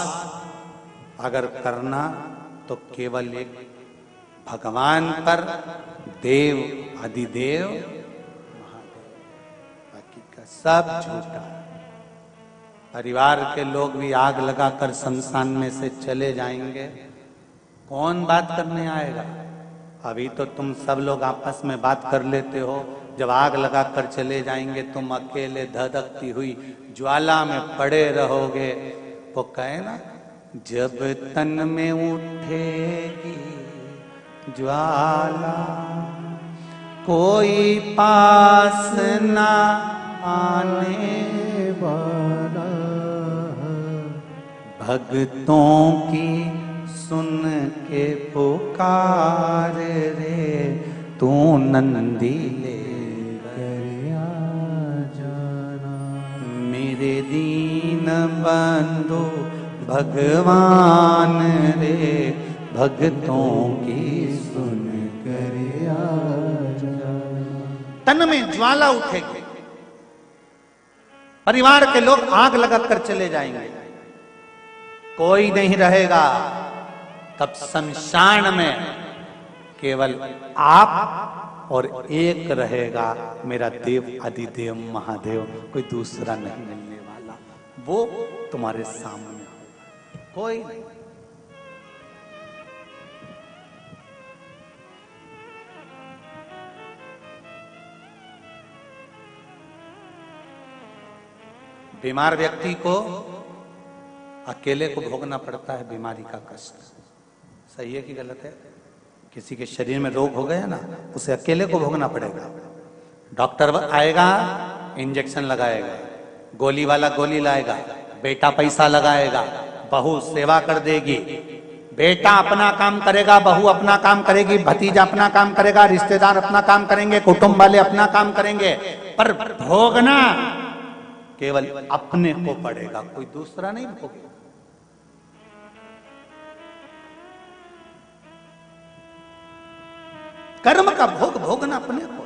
अगर करना तो केवल एक भगवान पर, देव अधिदेव महादेव, बाकी का सब झूठा। परिवार के लोग भी आग लगाकर शमशान में से चले जाएंगे, कौन बात करने आएगा? अभी तो तुम सब लोग आपस में बात कर लेते हो, जब आग लगाकर चले जाएंगे तुम अकेले धधकती हुई ज्वाला में पड़े रहोगे। वो कहे ना, जब तन में उठेगी ज्वाला कोई पास ना आने वाला, भक्तों की सुन के पुकार रे तू नंदी ले कर आ जाना। मेरे दीन बंधु भगवान रे, भक्तों की सुन कर आ जाना। तन में ज्वाला उठेगी, परिवार के लोग आग लगाकर चले जाएंगे, कोई नहीं रहेगा। तब शमशान में केवल आप और एक रहेगा, मेरा देव अधिदेव महादेव, कोई दूसरा नहीं मिलने वाला। वो तुम्हारे सामने होगा, कोई नहीं। बीमार व्यक्ति को अकेले को भोगना पड़ता है बीमारी का कष्ट। सही है कि गलत है? किसी के शरीर में रोग हो गया ना, उसे अकेले को भोगना पड़ेगा। डॉक्टर आएगा, इंजेक्शन लगाएगा, गोली वाला गोली लाएगा, बेटा पैसा लगाएगा, बहू सेवा कर देगी, बेटा अपना काम करेगा, बहू अपना काम करेगी, भतीजा अपना काम करेगा, रिश्तेदार अपना काम करेंगे, कुटुंब वाले अपना काम करेंगे, पर भोगना केवल अपने को पड़ेगा, कोई दूसरा नहीं भोगेगा। कर्म का भोग भोगना अपने को।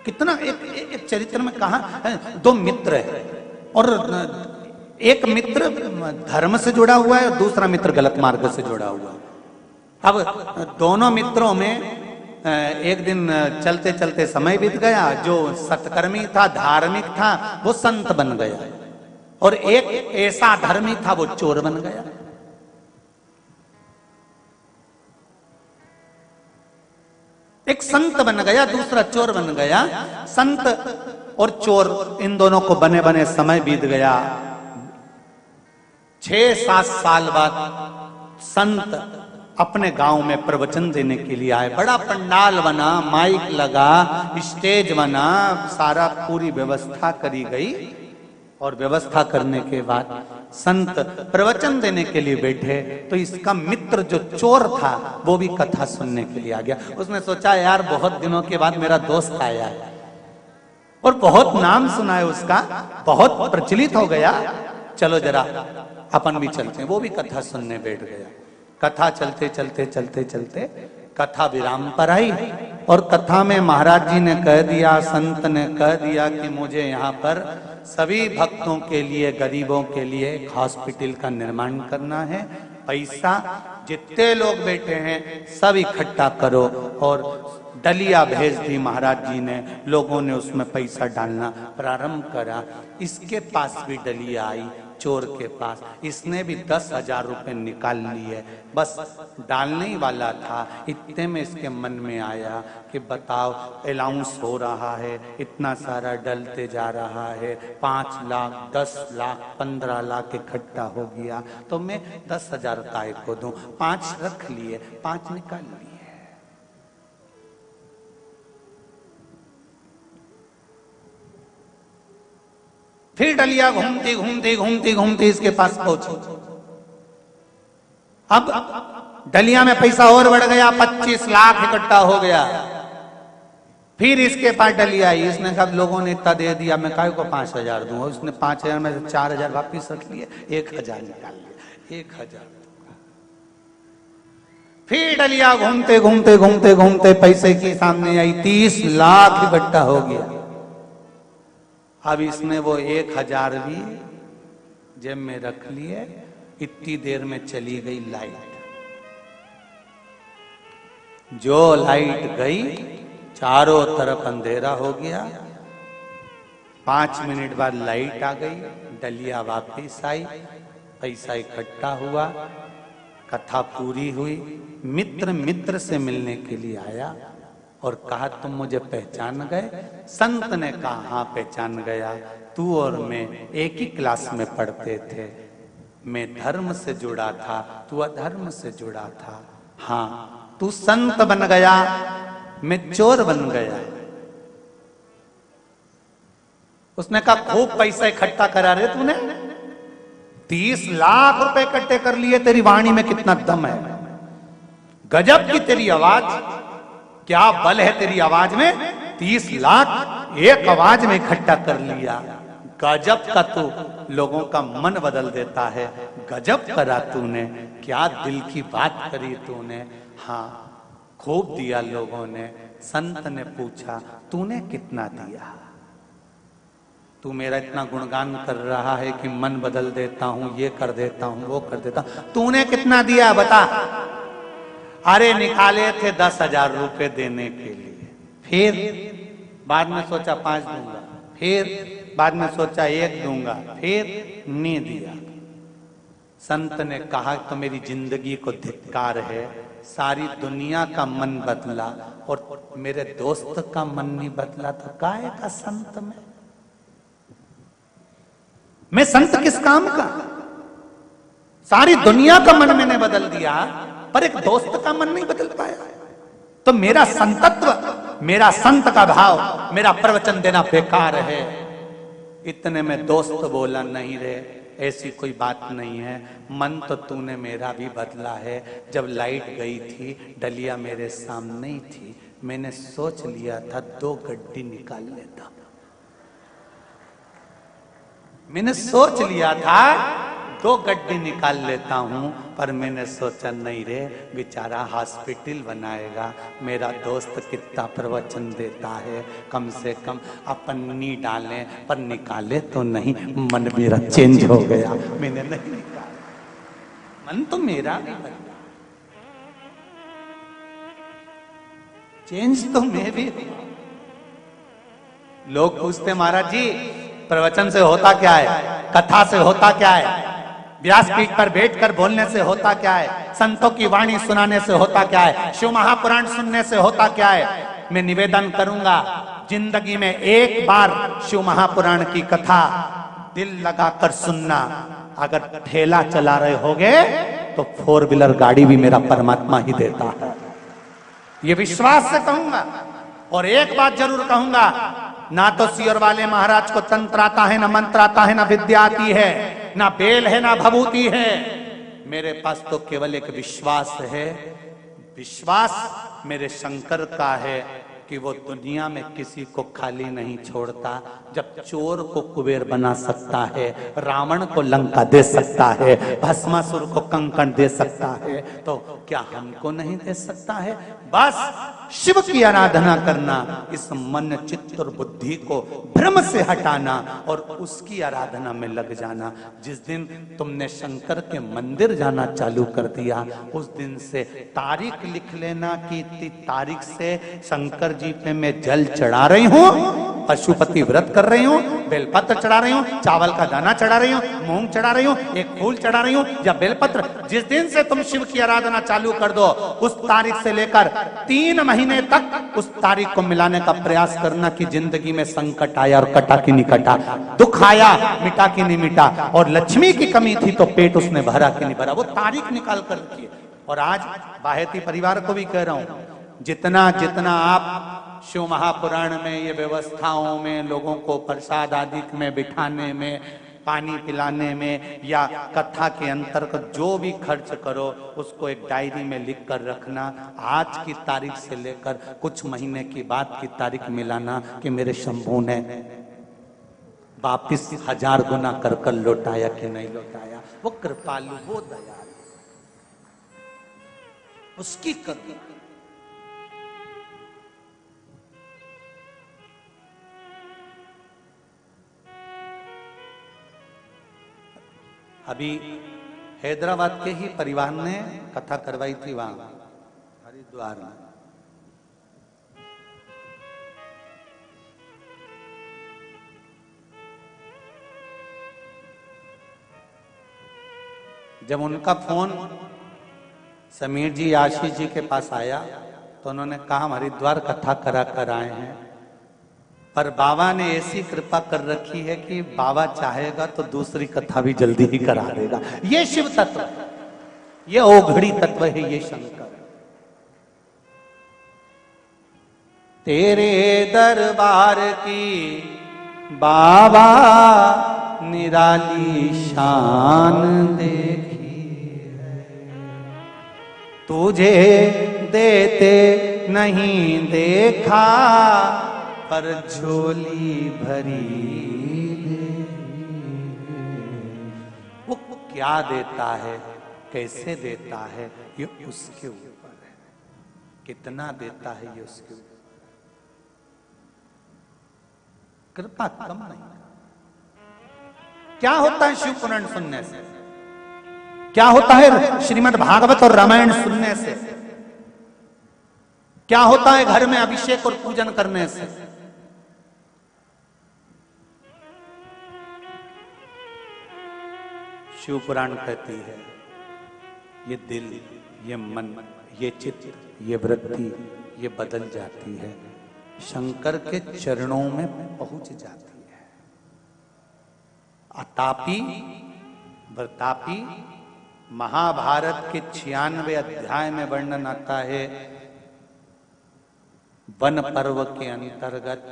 कितना एक चरित्र में कहा, दो मित्र है और एक मित्र धर्म से जुड़ा हुआ है और दूसरा मित्र गलत मार्ग से जुड़ा हुआ है। अब दोनों मित्रों में एक दिन चलते चलते समय बीत गया, जो सत्कर्मी था, धार्मिक था, वो संत बन गया, और एक ऐसा धर्मी था वो चोर बन गया। एक संत बन गया, दूसरा चोर बन गया। संत और चोर इन दोनों को बने बने समय बीत गया। 6-7 साल बाद संत अपने गांव में प्रवचन देने के लिए आए। बड़ा पंडाल बना, माइक लगा, स्टेज बना, सारा पूरी व्यवस्था करी गई। और व्यवस्था करने के बाद संत प्रवचन देने के लिए बैठे तो इसका मित्र जो चोर था वो भी कथा सुनने के लिए आ गया। उसने सोचा यार बहुत दिनों के बाद मेरा दोस्त आया है और बहुत नाम सुना है उसका, बहुत प्रचलित हो गया, चलो जरा अपन भी चलते हैं। वो भी कथा सुनने बैठ गया। कथा चलते चलते चलते चलते कथा विराम पर आई और कथा में महाराज जी ने कह दिया, संत ने कह दिया कि मुझे यहाँ पर सभी भक्तों के लिए, गरीबों के लिए एक हॉस्पिटल का निर्माण करना है। पैसा जितने लोग बैठे हैं सब इकट्ठा करो। और डलिया भेज दी महाराज जी ने। लोगों ने उसमें पैसा डालना प्रारंभ करा। इसके पास भी डलिया आई, चोर के पास। इसने भी 10,000 रुपए निकाल लिए। बस डालने ही वाला था, इतने में इसके मन में आया कि बताओ अलाउंस हो रहा है, इतना सारा डलते जा रहा है, 5 लाख, 10 लाख, 15 लाख इकट्ठा हो गया, तो मैं 10,000 काय को दूं। 5 रख लिए, 5 निकाल लिए। फिर डलिया घूमती घूमती घूमती घूमती इसके पास पहुंची। अब डलिया में पैसा और बढ़ गया, 25 लाख इकट्ठा हो गया। फिर इसके पास डलिया आई। इसने कहा लोगों ने इतना दे दिया, मैं काय को 5,000 दूंगा। उसने 5,000 में से 4,000 वापिस रख लिए, 1,000 निकाल लिया, 1,000। फिर डलिया घूमते घूमते घूमते घूमते पैसे की सामने आई, 30 लाख इकट्ठा हो गया। अब इसने वो 1,000 भी जेब में रख लिए। इतनी देर में चली गई लाइट। जो लाइट गई चारों तरफ अंधेरा हो गया। 5 मिनट बाद लाइट आ गई, डलिया वापिस आई, पैसा इकट्ठा हुआ, कथा पूरी हुई। मित्र मित्र से मिलने के लिए आया और कहा तुम मुझे पहचान गए? संत ने कहा हाँ पहचान गया, तू और मैं एक ही क्लास में पढ़ते थे। मैं धर्म से जुड़ा था, तू अधर्म से जुड़ा था। हाँ तू संत बन गया, मैं चोर बन गया। उसने कहा खूब पैसा इकट्ठा करा रे तूने, 30 लाख रुपए इकट्ठे कर लिए। तेरी वाणी में कितना दम है, गजब की तेरी आवाज, क्या बल है तेरी आवाज में। 30 लाख एक आवाज में इकट्ठा कर लिया। गजब का तू लोगों का मन बदल देता है, गजब करा तूने, क्या दिल की बात करी तूने। हाँ खूब दिया लोगों ने। संत ने पूछा तूने कितना दिया? तू मेरा इतना गुणगान कर रहा है कि मन बदल देता हूं, ये कर देता हूं, वो कर देता हूं, तूने कितना दिया बता? अरे निकाले थे 10,000 रुपए देने के लिए। फिर बाद में सोचा 5 दूंगा, फिर बाद में सोचा 1 दूंगा, फिर नहीं दिया। संत ने कहा तो मेरी जिंदगी को धिक्कार है, सारी दुनिया का मन बदला और मेरे दोस्त का मन नहीं बदला, तो काहे का संत मैं संत किस काम का? सारी दुनिया का मन मैंने बदल दिया पर एक दोस्त का मन नहीं बदल पाया। तो मेरा संतत्व, मेरा संत का भाव, मेरा प्रवचन देना बेकार है। इतने में दोस्त बोला नहीं रे, ऐसी कोई बात नहीं है, मन तो तूने मेरा भी बदला है। जब लाइट गई थी डलिया मेरे सामने ही थी, मैंने सोच लिया था 2 गड्डी निकाल लेता। मैंने सोच लिया था 2 गड्डी निकाल लेता हूं, पर मैंने सोचा नहीं रे, बेचारा हॉस्पिटल बनाएगा, मेरा दोस्त कितना प्रवचन देता है, कम से कम अपन नहीं डाले पर निकाले तो नहीं। मन मेरा चेंज हो गया, मैंने नहीं निकाला। मन तो मेरा भी बदला, चेंज तो मैं भी। लोग पूछते महाराज जी प्रवचन से होता क्या है, कथा से होता क्या है, व्यासपीठ पर बैठकर बोलने से होता क्या है, संतों की वाणी सुनाने से होता क्या है, शिव महापुराण सुनने से होता क्या है? मैं निवेदन करूंगा जिंदगी में एक बार शिव महापुराण की कथा दिल लगाकर सुनना। अगर ठेला चला रहे होगे तो 4 व्हीलर गाड़ी भी मेरा परमात्मा ही देता है। ये विश्वास से कहूंगा। और एक बात जरूर कहूंगा, ना तो सियोर वाले महाराज को तंत्र आता है, ना मंत्र आता है, ना विद्या आती है, ना बेल है, ना भभूति है। मेरे पास तो केवल एक विश्वास है। विश्वास मेरे शंकर का है कि वो दुनिया में किसी को खाली नहीं छोड़ता। जब चोर को कुबेर बना सकता है, रावण को लंका दे सकता है, भस्मासुर को कंकण दे सकता है, तो क्या हमको नहीं दे सकता है? बस शिव की आराधना करना, इस मन चित्त और बुद्धि को भ्रम से हटाना और उसकी आराधना में लग जाना। जिस दिन तुमने शंकर के मंदिर जाना चालू कर दिया, उस दिन से तारीख लिख लेना कि इतनी तारीख से शंकर जी पे मैं जल चढ़ा रही हूँ, पशुपति व्रत कर रही हूँ, बेलपत्र चढ़ा रही हूँ, चावल का दाना चढ़ा रही हूँ, मूंग चढ़ा रही हूँ, एक फूल चढ़ा रही हूँ या बेलपत्र। जिस दिन से तुम शिव की आराधना चालू कर दो, उस तारीख से लेकर 3 महीने तक उस तारीख को मिलाने का प्रयास करना कि जिंदगी में संकट आया और कटा कि नहीं कटा, दुख आया मिटा कि नहीं मिटा, और लक्ष्मी की कमी थी तो पेट उसने भरा कि नहीं भरा, वो तारीख निकाल कर रखिए। और आज बाहेती परिवार को भी कह रहा हूं, जितना जितना आप शिव महापुराण में ये व्यवस्थाओं में, लोगों को प्रसाद आदि में बिठाने में, पानी पिलाने में या कथा के अंतर्गत जो भी खर्च करो, उसको एक डायरी में लिख कर रखना। आज की तारीख से लेकर कुछ महीने की बाद की तारीख मिलाना कि मेरे शंभू ने वापिस 1000 गुना कर कर लौटाया कि नहीं लौटाया। वो कृपालु, वो दयालु, उसकी कृपा। अभी हैदराबाद के ही परिवार ने कथा करवाई थी वहां हरिद्वार में। जब उनका फोन समीर जी, आशीष जी के पास आया तो उन्होंने कहा हम हरिद्वार कथा करा कर आए हैं, पर बाबा ने ऐसी कृपा कर रखी है कि बाबा चाहेगा तो दूसरी कथा भी जल्दी ही करा देगा। ये शिव तत्व, ये ओघड़ी तत्व है, ये शंकर। तेरे दरबार की बाबा निराली शान देखी है, तुझे देते नहीं देखा पर झोली भरी दे। वो क्या देता है, कैसे देता है, ये उसके ऊपर है। कितना देता है ये उसके ऊपर। कृपा कम नहीं। क्या होता है शिव पुराण सुनने से, क्या होता है श्रीमद् भागवत और रामायण सुनने से, क्या होता है घर में अभिषेक और पूजन करने से। शिव पुराण कहती है ये दिल, ये मन, ये चित्त, ये वृत्ति, ये बदल जाती है, शंकर के चरणों में पहुंच जाती है। अतापी वर्तापी महाभारत के 96 अध्याय में वर्णन आता है वन पर्व के अंतर्गत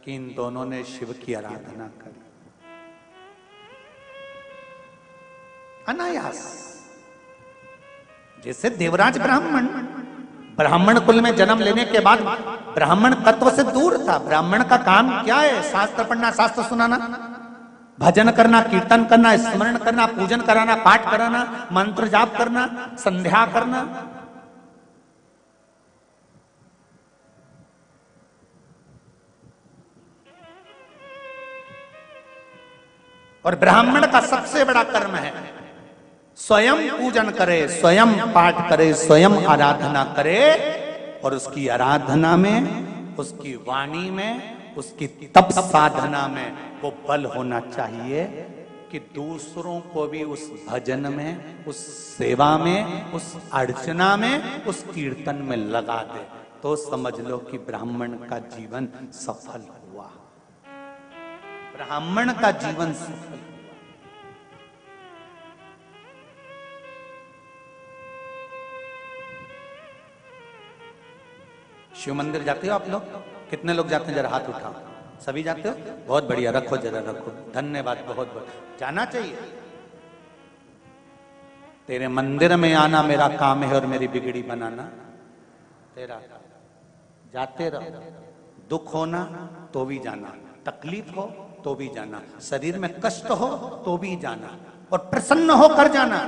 कि इन दोनों ने शिव की आराधना करी अनायास। जैसे देवराज ब्राह्मण कुल में जन्म लेने के बाद ब्राह्मण तत्व से दूर था। ब्राह्मण का काम क्या है? शास्त्र पढ़ना, शास्त्र सुनाना, भजन करना, कीर्तन करना, स्मरण करना, पूजन कराना, पाठ कराना, मंत्र जाप करना, संध्या करना। और ब्राह्मण का सबसे बड़ा कर्म है स्वयं पूजन करे, स्वयं पाठ करे, स्वयं आराधना करे। और उसकी आराधना में, उसकी वाणी में, उसकी तप साधना में वो बल होना चाहिए कि दूसरों को भी उस भजन में, उस सेवा में, उस अर्चना में, उस कीर्तन में लगा दे। तो समझ लो कि ब्राह्मण का जीवन सफल हुआ, ब्राह्मण का जीवन सफल। शिव मंदिर जाते हो आप लोग? कितने लोग जाते हैं? जरा हाथ उठाओ। सभी जाते हो? बहुत बढ़िया, रखो जरा रखो, धन्यवाद, बहुत बहुत जाना चाहिए। तेरे मंदिर में आना मेरा काम है और मेरी बिगड़ी बनाना तेरा। जाते रहो, दुख होना तो भी जाना, तकलीफ हो तो भी जाना, शरीर में कष्ट हो तो भी जाना, और प्रसन्न होकर जाना।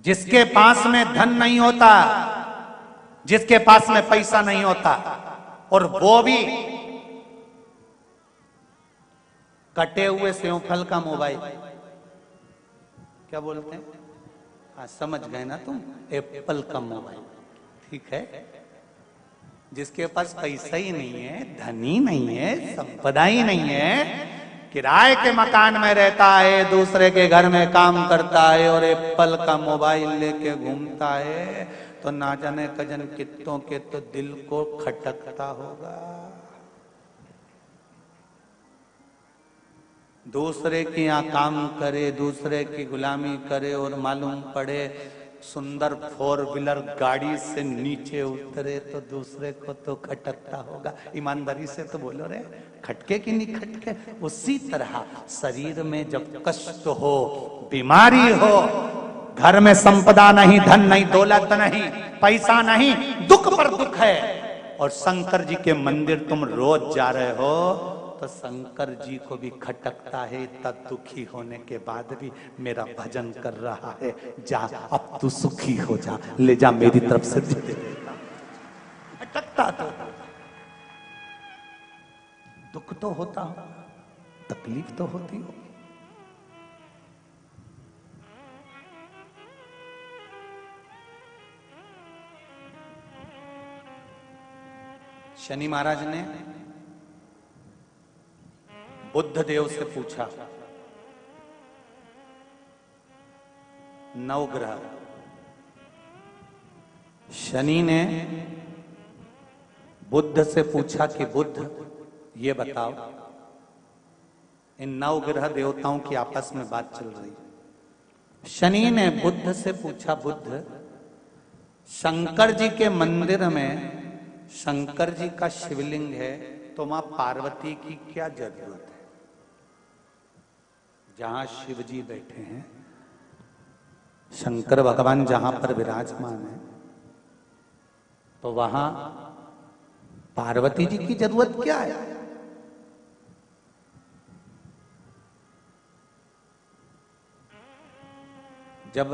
जिसके पास में धन नहीं होता, जिसके पास में पैसा नहीं होता, और वो भी कटे हुए सेवफल का मोबाइल, क्या बोलते हैं, हाँ समझ गए ना तुम, एप्पल का मोबाइल, ठीक है। जिसके पास पैसा ही नहीं है, धन ही नहीं है, संपदा ही नहीं है, किराए के मकान में रहता है, दूसरे के घर में काम करता है और एप्पल का मोबाइल लेके घूमता है, तो ना जाने कजन कित्तों के तो दिल को खटकता होगा। दूसरे के यहाँ काम करे, दूसरे की गुलामी करे, और मालूम पड़े सुंदर 4 व्हीलर गाड़ी से नीचे उतरे तो दूसरे को तो खटकता होगा। ईमानदारी से तो बोलो रे, खटके कि नहीं खटके? उसी तरह शरीर में जब कष्ट हो, बीमारी हो, घर में संपदा नहीं, धन नहीं, दौलत नहीं, पैसा नहीं, दुख पर दुख है, और शंकर जी के मंदिर तुम रोज जा रहे हो, तो शंकर जी को भी खटकता है, इतना दुखी होने के बाद भी मेरा भजन कर रहा है, जा अब तू सुखी हो जा, ले जा मेरी तरफ से दे देता। खटकता तो दुख तो होता हो, तकलीफ तो होती हो। शनि महाराज ने बुद्ध देव से पूछा, नवग्रह, शनि ने बुद्ध से पूछा कि बुद्ध ये बताओ, इन नवग्रह देवताओं की आपस में बात चल रही है। शनि ने बुद्ध से पूछा, बुद्ध शंकर जी के मंदिर में शंकर जी का शिवलिंग है, तो मां पार्वती की क्या जरूरत है? जहां शिव जी बैठे हैं, शंकर भगवान जहां पर विराजमान है, तो वहां पार्वती जी की जरूरत क्या है? जब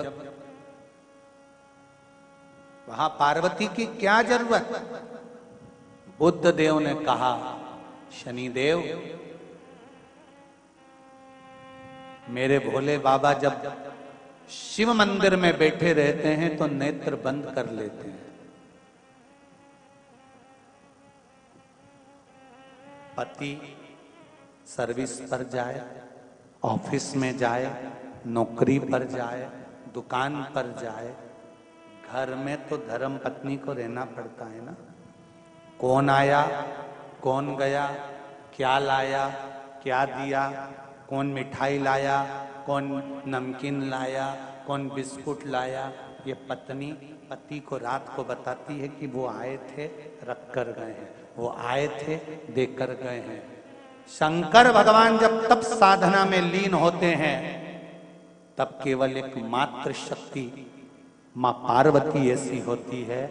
वहां पार्वती की क्या जरूरत? बुद्ध देव ने कहा, शनिदेव, मेरे भोले बाबा जब शिव मंदिर में बैठे रहते हैं तो नेत्र बंद कर लेते हैं। पति सर्विस पर जाए, ऑफिस में जाए, नौकरी पर जाए, दुकान पर जाए, घर में तो धर्म पत्नी को रहना पड़ता है ना। कौन आया, कौन गया, क्या लाया, क्या दिया, कौन मिठाई लाया, कौन नमकीन लाया, कौन बिस्कुट लाया, ये पत्नी पति को रात को बताती है कि वो आए थे, रख कर गए हैं, वो आए थे, देकर गए हैं। शंकर भगवान जब तप साधना में लीन होते हैं, तब केवल एक मात्र शक्ति मां पार्वती ऐसी होती है,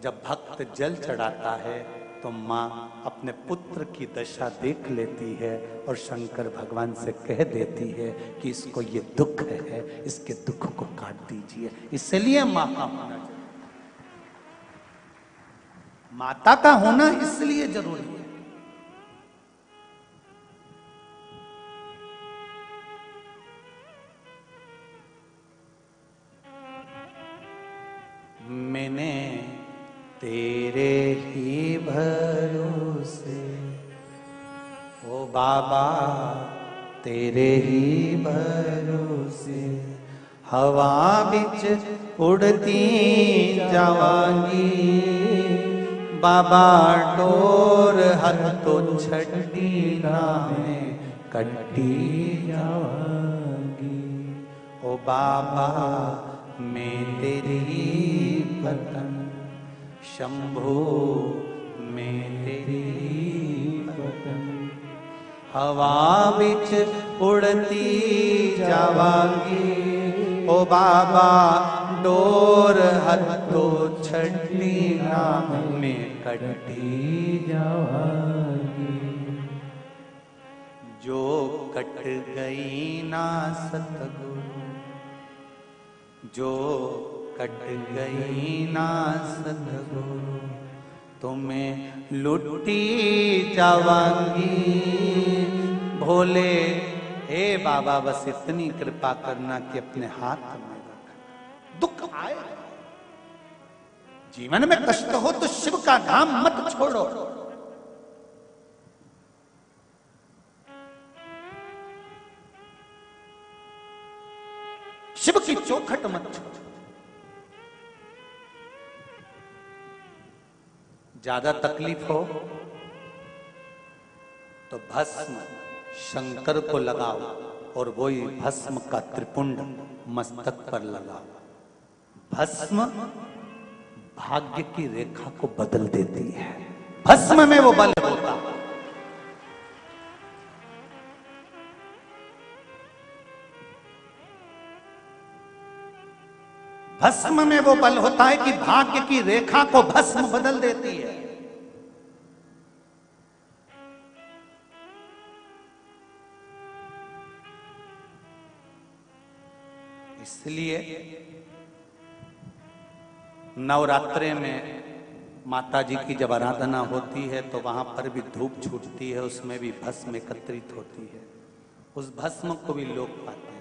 जब भक्त जल चढ़ाता है तो मां अपने पुत्र की दशा देख लेती है और शंकर भगवान से कह देती है कि इसको ये दुख है, इसके दुख को काट दीजिए। इसलिए मां का होना चाहिए, माता का होना इसलिए जरूरी है। मैंने तेरे ही भरोसे, ओ बाबा तेरे ही भरोसे, हवा बिच उड़ती जावांगी, बाबा डोर हथ तो छड़ी राहें कटी जावांगी। ओ बाबा मैं तेरी पतन, शंभो में तेरी पतन। हवा बिच उड़ती जावांगी, ओ बाबा डोर हथो छड़ी नाम में कटी जावांगी। जो कट गई ना सतगुरु, जो कट गई ना सतगुरु, तुम्हें लुटी जावांगी। भोले हे बाबा बस इतनी कृपा करना कि अपने हाथ में रखना। दुख आए, जीवन में कष्ट हो तो शिव का नाम मत छोड़ो। शिव की चौखट मत छोड़ो। ज्यादा तकलीफ हो तो भस्म शंकर को लगाओ और वही भस्म का त्रिपुंड मस्तक पर लगाओ। भस्म भाग्य की रेखा को बदल देती है, भस्म में वो बल होता है। भस्म में वो बल होता है कि भाग्य की रेखा को भस्म बदल देती है। इसलिए नवरात्रे में माता जी की जब आराधना होती है तो वहां पर भी धूप छूटती है, उसमें भी भस्म एकत्रित होती है। उस भस्म को भी लोग पाते हैं।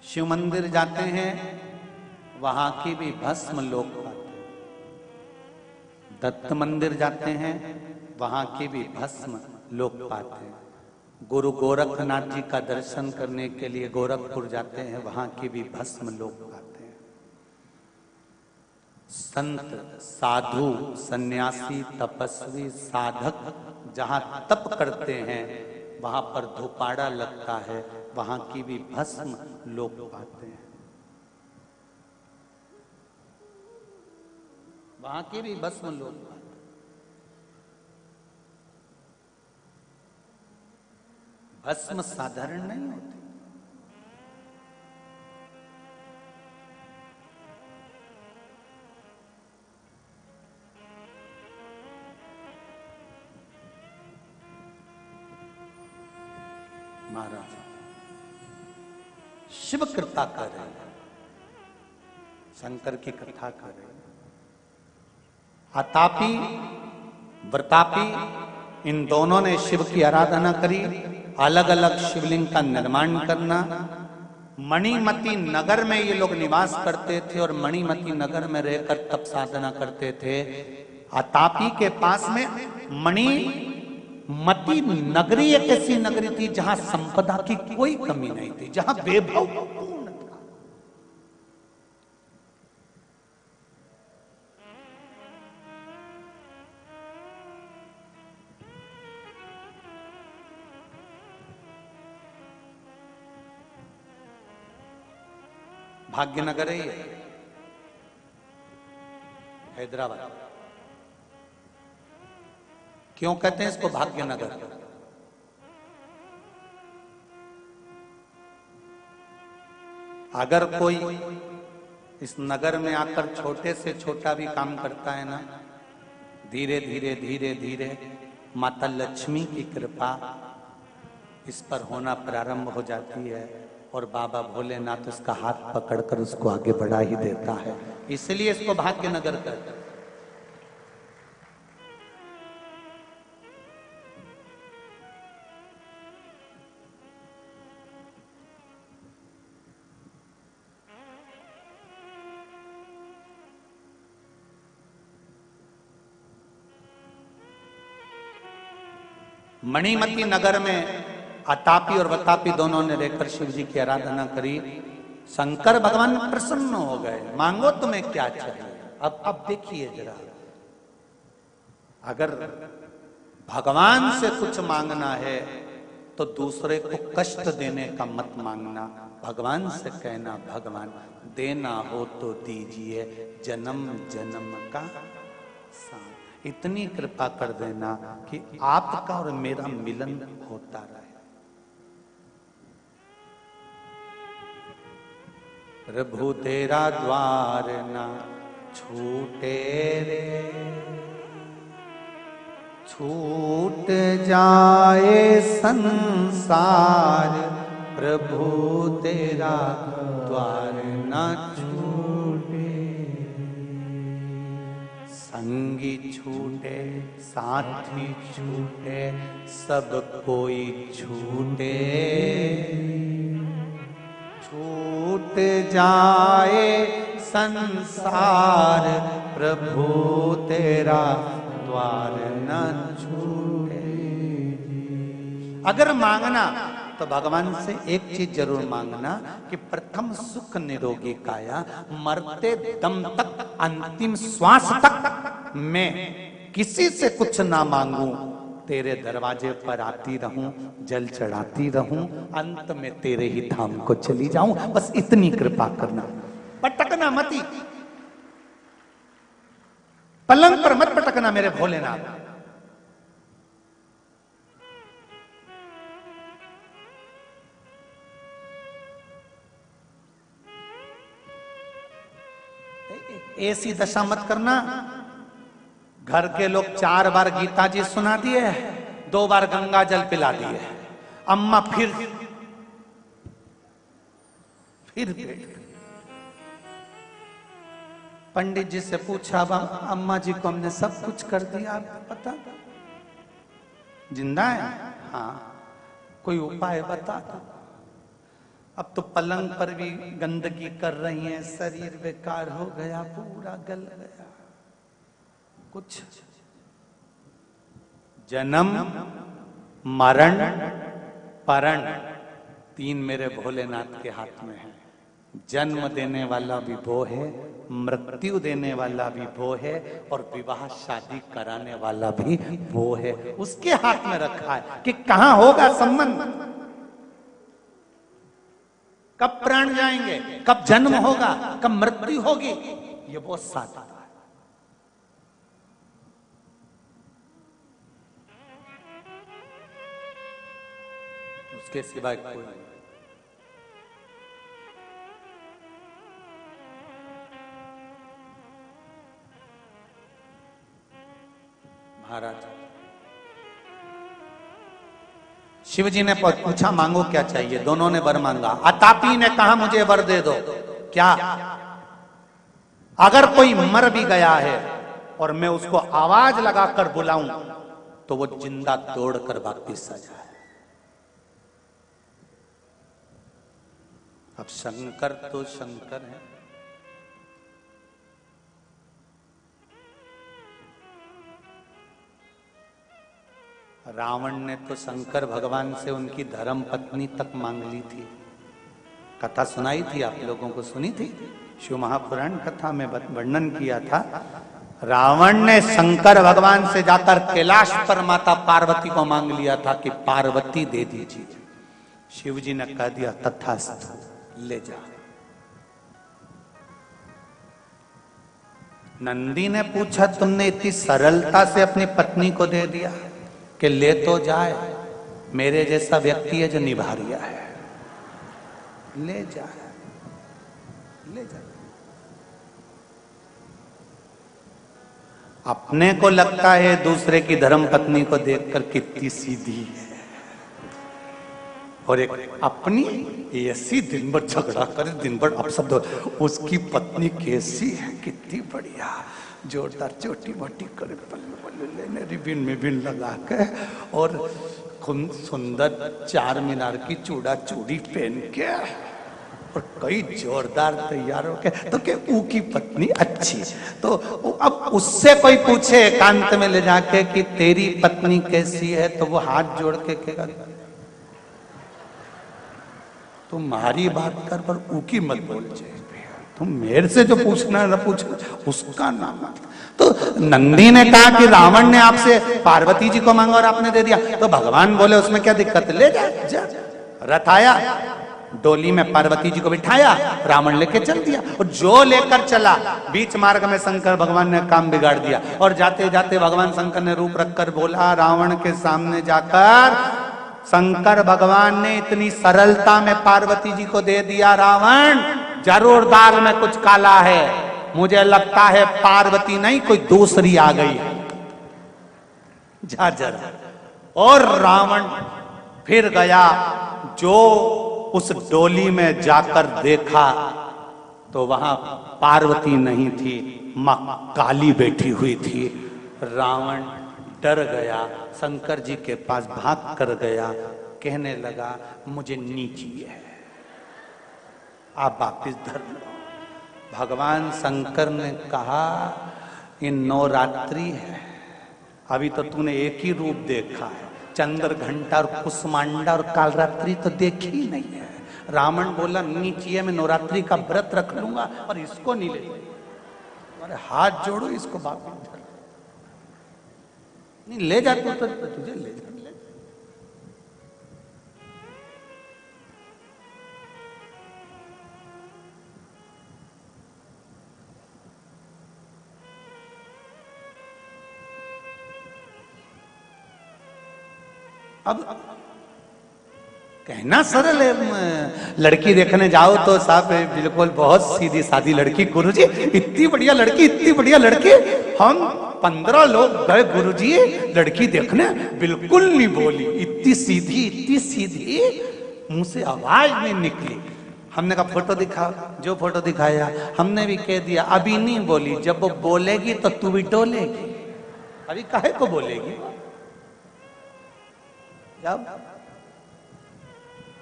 शिव मंदिर जाते हैं, वहां की भी भस्म लोग पाते हैं। दत्त मंदिर जाते हैं, वहां की भी भस्म लोग पाते हैं। गुरु गोरखनाथ जी का दर्शन करने के लिए गोरखपुर जाते हैं, वहां की भी भस्म लोग पाते हैं। संत साधु सन्यासी तपस्वी साधक जहां तप करते हैं वहां पर धूपाड़ा लगता है, वहां की भी भस्म लोग पाते हैं। वहां की भी भस्म लोग पाते हैं। भस्म साधारण नहीं होती। महाराज शिव कृपा कर रहे हैं, शंकर की कथा कर रहे हैं। आतापी व्रतापी इन दोनों ने शिव की आराधना करी। अलग अलग शिवलिंग का निर्माण करना। मणिमती नगर में ये लोग निवास करते थे और मणिमती नगर में रहकर तप साधना करते थे। आतापी के पास में मणिमती नगरी एक ऐसी नगरी थी जहां संपदा की कोई कमी नहीं थी, जहां वैभव पूर्ण था। भाग्यनगर है ये, हैदराबाद। क्यों कहते हैं इसको भाग्यनगर? अगर कोई इस नगर में आकर छोटे से छोटा भी काम करता है ना, धीरे धीरे धीरे धीरे माता लक्ष्मी की कृपा इस पर होना प्रारंभ हो जाती है और बाबा भोलेनाथ उसका हाथ पकड़कर उसको आगे बढ़ा ही देता है। इसलिए इसको भाग्यनगर कहते हैं। मणिमती नगर में आतापी और वतापी दोनों ने रहकर शिव जी की आराधना करी। शंकर भगवान प्रसन्न हो गए, मांगो तुम्हें क्या चाहिए। अब देखिए जरा, अगर भगवान से कुछ मांगना है तो दूसरे को कष्ट देने का मत मांगना, भगवान से कहना, भगवान देना हो तो दीजिए जन्म जन्म का साथ। इतनी कृपा कर देना कि आपका और मेरा मिलन होता रहे। प्रभु तेरा द्वार ना छूटे रे, छूट जाए संसार, प्रभु तेरा द्वार न छूटे। संगी छूटे साथी छूटे सब कोई छूटे, छूट जाए संसार, प्रभु तेरा द्वार न छूटे। अगर मांगना तो भगवान से एक चीज जरूर मांगना कि प्रथम सुख निरोगी काया, मरते दम तक अंतिम श्वास तक मैं किसी से कुछ ना मांगूं, तेरे दरवाजे पर आती रहूं, जल चढ़ाती रहूं, अंत में तेरे ही धाम को चली जाऊं। बस इतनी कृपा करना, पटकना मती, पलंग पर मत पटकना मेरे भोलेनाथ। ऐसी दशा मत करना। घर के लोग 4 बार गीता जी सुना दिए, 2 बार गंगा जल पिला दिए, अम्मा फिर पंडित जी से पूछा, अम्मा जी को हमने सब कुछ कर दिया, आपको पता जिंदा है? हाँ, कोई उपाय बता दो। अब तो पलंग पर भी गंदगी कर रही हैं, शरीर बेकार हो गया, पूरा गल गया। कुछ जन्म मरण परण 3 मेरे भोलेनाथ के हाथ में है। जन्म देने वाला भी वो है, मृत्यु देने वाला भी वो है, और विवाह शादी कराने वाला भी वो है। उसके हाथ में रखा है कि कहां होगा संबंध, कब प्राण जाएंगे, कब जन्म होगा, कब मृत्यु होगी, ये बहुत साथ आता है। उसके सिवाय कोई नहीं। महाराज शिव जी ने पूछा मांगो क्या चाहिए, दोनों ने वर मांगा। अतापी ने कहा मुझे वर दे दो। क्या? अगर कोई मर भी गया है और मैं उसको आवाज लगाकर बुलाऊं तो वो जिंदा दौड़कर वापिस आ जाए। अब शंकर तो शंकर है, रावण ने तो शंकर भगवान से उनकी धर्म पत्नी तक मांग ली थी। कथा सुनाई थी, आप लोगों को सुनी थी, शिव महापुराण कथा में वर्णन किया था। रावण ने शंकर भगवान से जाकर कैलाश पर माता पार्वती को मांग लिया था कि पार्वती दे दीजिए। शिव जी ने कह दिया तथास्तु, ले जा। नंदी ने पूछा तुमने इतनी सरलता से अपनी पत्नी को दे दिया कि ले तो जाए, मेरे जैसा व्यक्ति है जो निभा रिया है, ले जा, ले जा। अपने को लगता है दूसरे की धर्म पत्नी को देखकर कितनी सीधी है, और एक अपनी ऐसी दिन भर झगड़ा करे, दिन भर अपशब्द, उसकी पत्नी कैसी है, कितनी बढ़िया, जोरदार चोटी मोटी करे, पल्लू पल्लू लेने रिबिन में बिन लगा के, और सुंदर 4 मीनार की चूड़ा चूड़ी पहन के, और कई जोरदार तैयार होके, तो के ऊ की पत्नी अच्छी। तो अब उससे कोई पूछे एकांत में ले जाके कि तेरी पत्नी कैसी है, तो वो हाथ जोड़ के कहेगा तुम्हारी बात कर पर ऊ की मत बोल जाए, तुम मेरे से जो पूछना है ना पूछना, उसका नाम। तो नंदी ने कहा कि रावण ने आपसे पार्वती जी को मांगा और आपने दे दिया, तो भगवान बोले उसमें क्या दिक्कत, ले जा, जा। रथ आया, डोली में पार्वती जी को बिठाया, रावण लेके चल दिया। और जो लेकर चला, बीच मार्ग में शंकर भगवान ने काम बिगाड़ दिया। और जाते जाते भगवान शंकर ने रूप रखकर बोला, रावण के सामने जाकर शंकर भगवान ने इतनी सरलता में पार्वती जी को दे दिया, रावण जरूर दाल में कुछ काला है, मुझे लगता है पार्वती नहीं कोई दूसरी आ गई है, जा जरा। और रावण फिर गया, जो उस डोली में जाकर देखा तो वहां पार्वती नहीं थी, मां काली बैठी हुई थी। रावण डर गया, शंकर जी के पास भाग कर गया, कहने लगा मुझे नीची है, आप वापिस धर लो। भगवान शंकर ने कहा ये नवरात्रि है, अभी तो तूने एक ही रूप देखा है, चंद्र घंटा और कुसमांडा और कालरात्रि तो देखी ही नहीं है। रावण बोला नीची है, मैं नवरात्रि का व्रत रख लूंगा और इसको नहीं ले, अरे हाथ जोड़ो इसको वापिस धर, नहीं ले जा तू तो तुझे ले जा। अब कहना सरल है, लड़की देखने जाओ तो साहब बिल्कुल बहुत सीधी सादी लड़की, गुरुजी इतनी बढ़िया लड़की, इतनी बढ़िया लड़की, हम 15 लोग गए गुरुजी लड़की देखने, बिल्कुल नहीं बोली, इतनी सीधी, मुंह से आवाज नहीं निकली। हमने कहा फोटो दिखाओ, जो फोटो दिखाया हमने भी कह दिया अभी नहीं बोली, जब वो बोलेगी तो तू भी डोलेगी, अभी काहे को बोलेगी। जब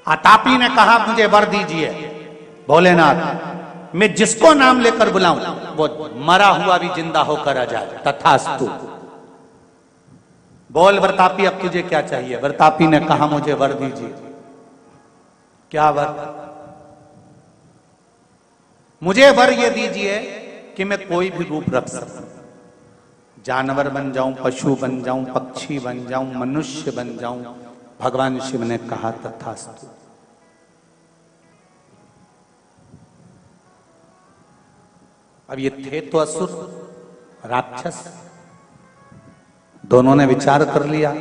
आतापी ने कहा मुझे वर दीजिए भोलेनाथ, मैं जिसको नाम लेकर बुलाऊं वो मरा हुआ भी जिंदा होकर आ जाए, तथास्तु। बोल वरतापी अब तुझे क्या चाहिए। वरतापी ने कहा मुझे वर दीजिए। क्या वर? मुझे वर ये दीजिए कि मैं कोई भी रूप रख सकूं, जानवर बन जाऊं, पशु बन जाऊं, पक्षी बन जाऊं, मनुष्य बन जाऊं। भगवान शिव ने कहा तथास्तु। अब ये थे तो असुर, राक्षस, दोनों ने विचार कर लिया,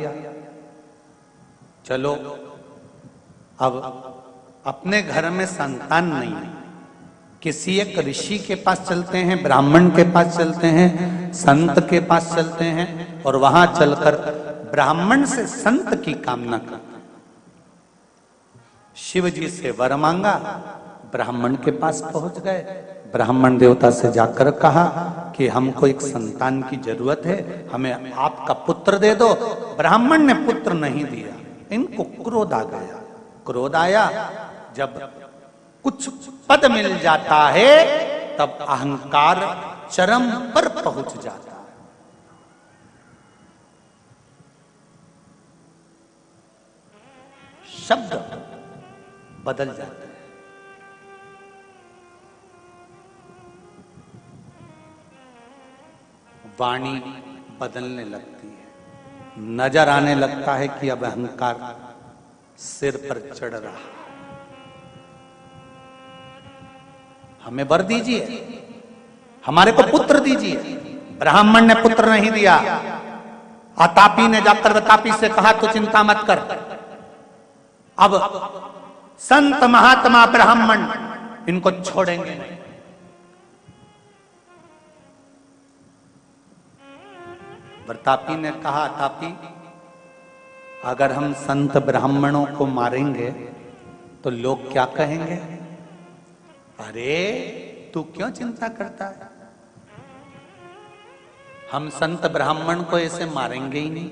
चलो अब अपने घर में संतान नहीं है, किसी एक ऋषि के पास चलते हैं, ब्राह्मण के पास चलते हैं, संत के पास चलते हैं, और वहां चलकर ब्राह्मण से संत की कामना करते। शिव जी से वर मांगा, ब्राह्मण के पास पहुंच गए, ब्राह्मण देवता से जाकर कहा कि हमको एक संतान की जरूरत है, हमें आपका पुत्र दे दो। ब्राह्मण ने पुत्र नहीं दिया, इनको क्रोध आ गया। क्रोध आया, जब कुछ पद मिल जाता है तब अहंकार चरम पर पहुंच जाता है। शब्द बदल जाते हैं, वाणी बदलने लगती है, नजर आने लगता है कि अब अहंकार सिर पर चढ़ रहा। हमें वर दीजिए, हमारे को पुत्र दीजिए। ब्राह्मण ने पुत्र नहीं दिया। आतापी ने जाकर वतापी से कहा तो चिंता मत कर, अब संत महात्मा ब्राह्मण इनको छोड़ेंगे नहीं। वरतापी ने कहा तापी, अगर हम संत ब्राह्मणों को मारेंगे तो लोग क्या कहेंगे? अरे तू क्यों चिंता करता है, हम संत ब्राह्मण को ऐसे मारेंगे ही नहीं।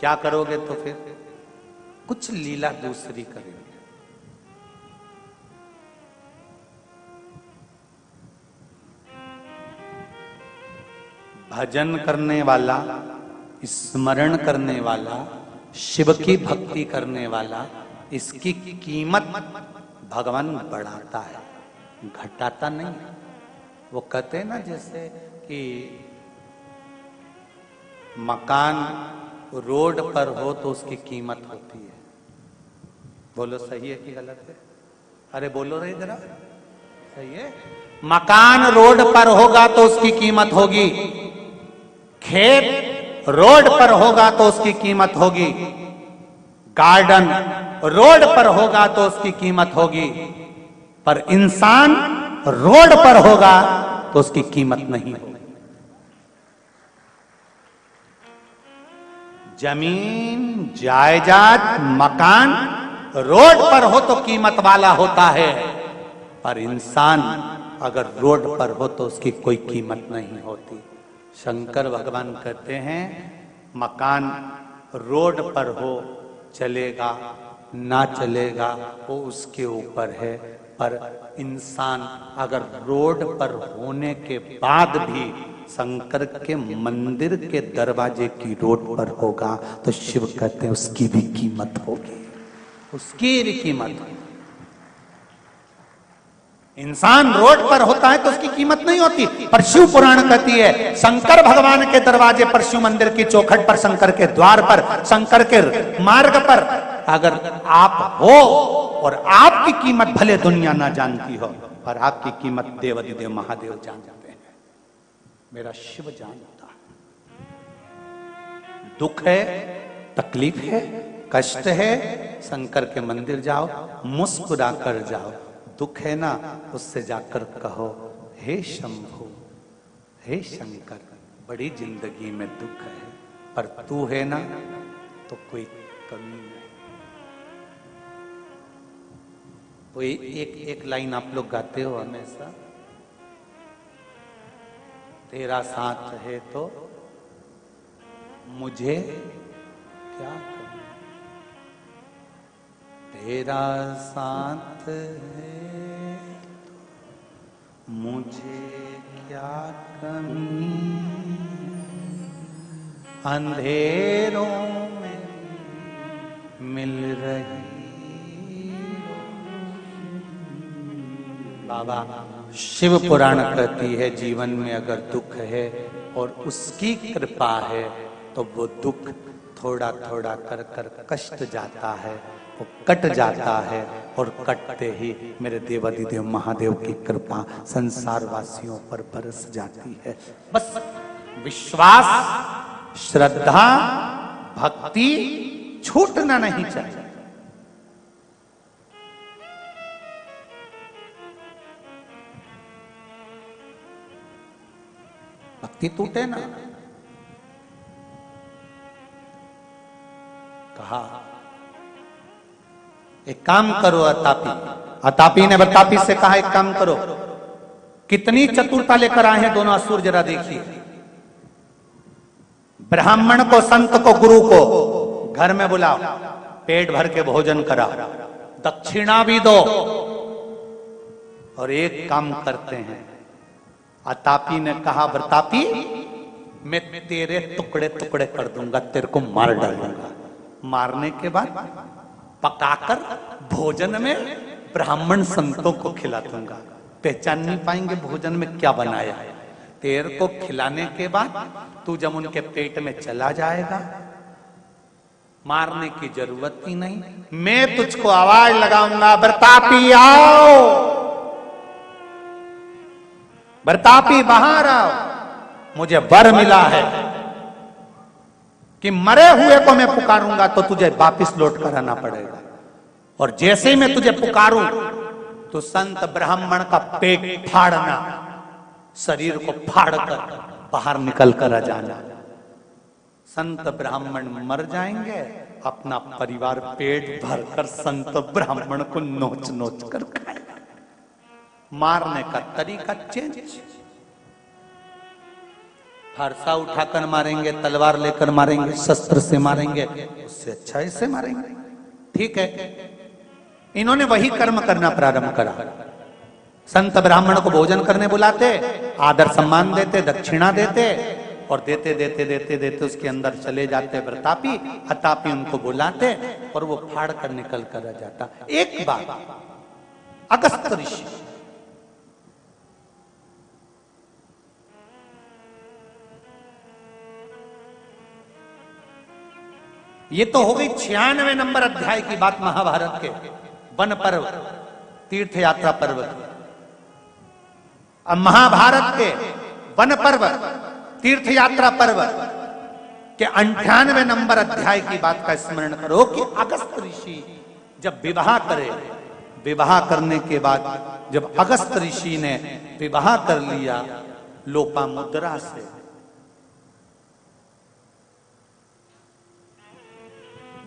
क्या करोगे तो फिर? कुछ लीला दूसरी करेंगे। भजन करने वाला, स्मरण करने वाला, शिव की भक्ति करने वाला, इसकी कीमत भगवान बढ़ाता है, घटाता नहीं। वो कहते हैं ना जैसे कि मकान रोड पर हो तो उसकी कीमत होती है, बोलो सही है कि गलत है? अरे बोलो रे जरा, सही है। मकान रोड पर होगा तो उसकी कीमत होगी, खेत रोड पर होगा तो उसकी कीमत होगी, गार्डन रोड पर होगा तो उसकी कीमत होगी, पर इंसान रोड पर होगा तो उसकी कीमत नहीं होगी। जमीन, जायदाद, मकान रोड पर हो तो कीमत वाला होता है, पर इंसान अगर रोड पर हो तो उसकी कोई कीमत नहीं होती। शंकर भगवान कहते हैं मकान रोड पर हो चलेगा ना चलेगा वो उसके ऊपर है, पर इंसान अगर रोड पर होने के बाद भी शंकर के मंदिर के दरवाजे की रोड पर होगा तो शिव कहते हैं उसकी भी कीमत होगी, उसकी भी कीमत होगी। इंसान रोड पर होता है तो उसकी कीमत नहीं होती, पर शिव पुराण कहती है शंकर भगवान के दरवाजे पर, शिव मंदिर की चौखट पर, शंकर के द्वार पर, शंकर के मार्ग पर अगर आप हो और आपकी कीमत भले दुनिया ना जानती हो, पर आपकी कीमत देवाधिदेव महादेव जानते हैं, मेरा शिव जानता है। दुख है, तकलीफ है, कष्ट है, शंकर के मंदिर जाओ, मुस्कुरा कर जाओ। दुख है ना, उससे जाकर कहो हे शंभु, हे शंकर, बड़ी जिंदगी में दुख है, पर तू है ना तो कोई कमी नहीं। तो एक लाइन आप लोग गाते हो हमेशा, तेरा साथ है तो मुझे क्या करना, तेरा साथ है तो मुझे क्या कमी, अंधेरों में मिल रही। बाबा शिव पुराण कहती है जीवन में अगर दुख है और उसकी कृपा है तो वो दुख थोड़ा थोड़ा कर कर कष्ट जाता है, वो कट जाता है, और कटते ही मेरे देवाधिदेव महादेव की कृपा संसार वासियों पर बरस जाती है। बस विश्वास, श्रद्धा, भक्ति छूटना नहीं चाहिए। भक्ति टूटे ना। कहा एक काम करो अतापी ने बतापी से कहा एक काम करो, कितनी चतुरता लेकर आए हैं दोनों असुर, जरा देखिए। ब्राह्मण को, संत को, गुरु को घर में बुलाओ, पेट भर के भोजन कराओ, दक्षिणा भी दो, और एक काम करते हैं। अतापी ने कहा प्रतापी मैं तेरे टुकड़े टुकड़े कर दूंगा, तेरे को मार डालूंगा, मारने के बाद पकाकर भोजन में ब्राह्मण संतों को खिला दूंगा, पहचान नहीं पाएंगे भोजन में क्या बनाया है। तेरे को खिलाने के बाद तू जब उनके पेट में चला जाएगा, मारने की जरूरत ही नहीं, मैं तुझको आवाज लगाऊंगा प्रतापी आओ, प्रतापी बाहर आओ, मुझे वर मिला है कि मरे हुए को मैं पुकारूंगा तो तुझे वापिस लौट कर आना पड़ेगा, और जैसे ही मैं तुझे पुकारूं तो संत ब्राह्मण का पेट फाड़ना, शरीर को फाड़कर बाहर निकल कर आ जाना। संत ब्राह्मण मर जाएंगे, अपना परिवार पेट भरकर संत ब्राह्मण को नोच नोच कर खाएगा। मारने का तरीका चेंज, फरसा उठाकर मारेंगे, तलवार लेकर मारेंगे, शस्त्र से मारेंगे, उससे अच्छा इससे मारेंगे। ठीक है, इन्होंने वही कर्म करना प्रारंभ करा। संत ब्राह्मण को भोजन करने बुलाते, आदर सम्मान देते, दक्षिणा देते, और देते देते देते देते उसके अंदर चले जाते प्रतापी। अतापी उनको बुलाते और वो फाड़ कर निकल कर आ जाता। एक बार अगस्त ऋषि ये तो हो गई 96 नंबर अध्याय की बात महाभारत के वन पर्व, तीर्थ यात्रा पर्व की। अब महाभारत के वन पर्व, तीर्थ यात्रा पर्व के 98 नंबर अध्याय की बात का स्मरण करो कि अगस्त ऋषि जब विवाह करे, विवाह करने के बाद जब अगस्त ऋषि ने विवाह कर लिया लोपामुद्रा से,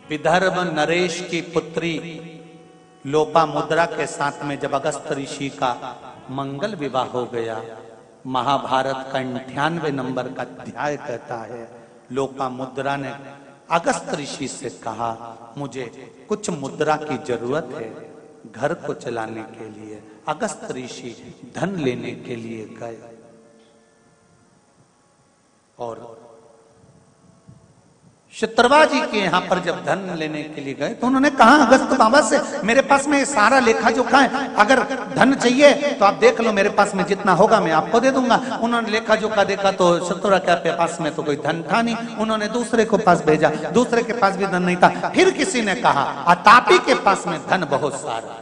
विदर्भ नरेश की पुत्री लोपामुद्रा के साथ में जब अगस्त ऋषि का मंगल विवाह हो गया, महाभारत का 98 नंबर का अध्याय कहता है लोपामुद्रा ने अगस्त ऋषि से कहा मुझे कुछ मुद्रा की जरूरत है घर को चलाने के लिए। अगस्त ऋषि धन लेने के लिए गए और शत्रुवा जी के यहां पर जब धन लेने के लिए गए तो उन्होंने कहा अगस्त बाबा से मेरे पास में सारा लेखा जोखा है, अगर धन चाहिए तो आप देख लो, मेरे पास में जितना होगा मैं आपको दे दूंगा। उन्होंने लेखा जोखा देखा तो शत्रुवा के पास में तो कोई धन था नहीं, उन्होंने दूसरे को पास भेजा, दूसरे के पास भी धन नहीं था। फिर किसी ने कहा अतापी के पास में धन बहुत सारा,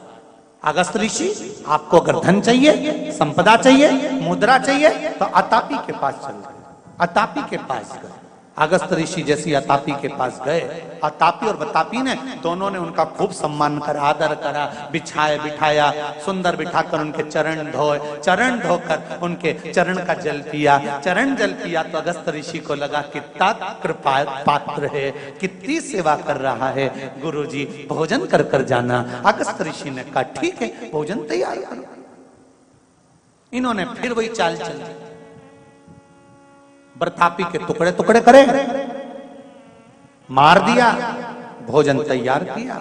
अगस्त ऋषि आपको अगर धन चाहिए, संपदा चाहिए, मुद्रा चाहिए तो अतापी के पास चल गए। अतापी के पास गए, अगस्त ऋषि जैसी अतापी के पास गए। अतापी और बतापी ने दोनों ने उनका खूब सम्मान करा, आदर करा, बिछाया बिठाया, सुंदर बिठाकर उनके चरण धोए, चरण धोकर उनके चरण का जल पिया। चरण जल पिया तो अगस्त ऋषि को लगा कितना कृपा पात्र है, कितनी सेवा कर रहा है, गुरुजी भोजन कर कर जाना। अगस्त ऋषि ने कहा ठीक है भोजन तैयार करो। इन्होंने फिर वही चाल चली, प्रतापी के टुकड़े टुकड़े करे, मार दिया, भोजन तैयार किया।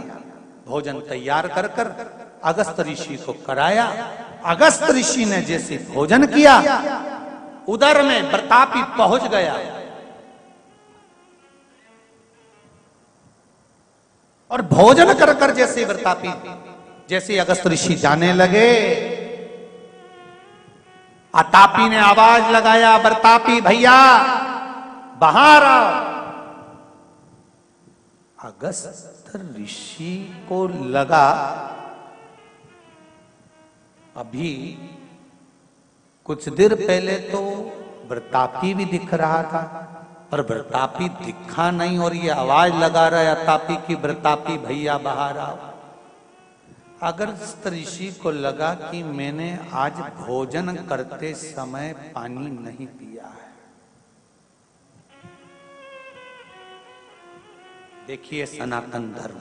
भोजन तैयार कर कर अगस्त ऋषि को कराया। अगस्त ऋषि ने जैसे भोजन किया उधर में प्रतापी पहुंच गया और भोजन कर कर जैसे प्रतापी जैसे अगस्त ऋषि जाने लगे, अतापी ने आवाज लगाया प्रतापी भैया बाहर आओ। अगस्त ऋषि को लगा अभी कुछ देर पहले तो प्रतापी भी दिख रहा था पर प्रतापी दिखा नहीं और ये आवाज लगा रहा है अतापी की प्रतापी भैया बाहर आओ। अगस्त ऋषि को लगा कि मैंने आज भोजन करते समय पानी नहीं पिया है। देखिए सनातन धर्म,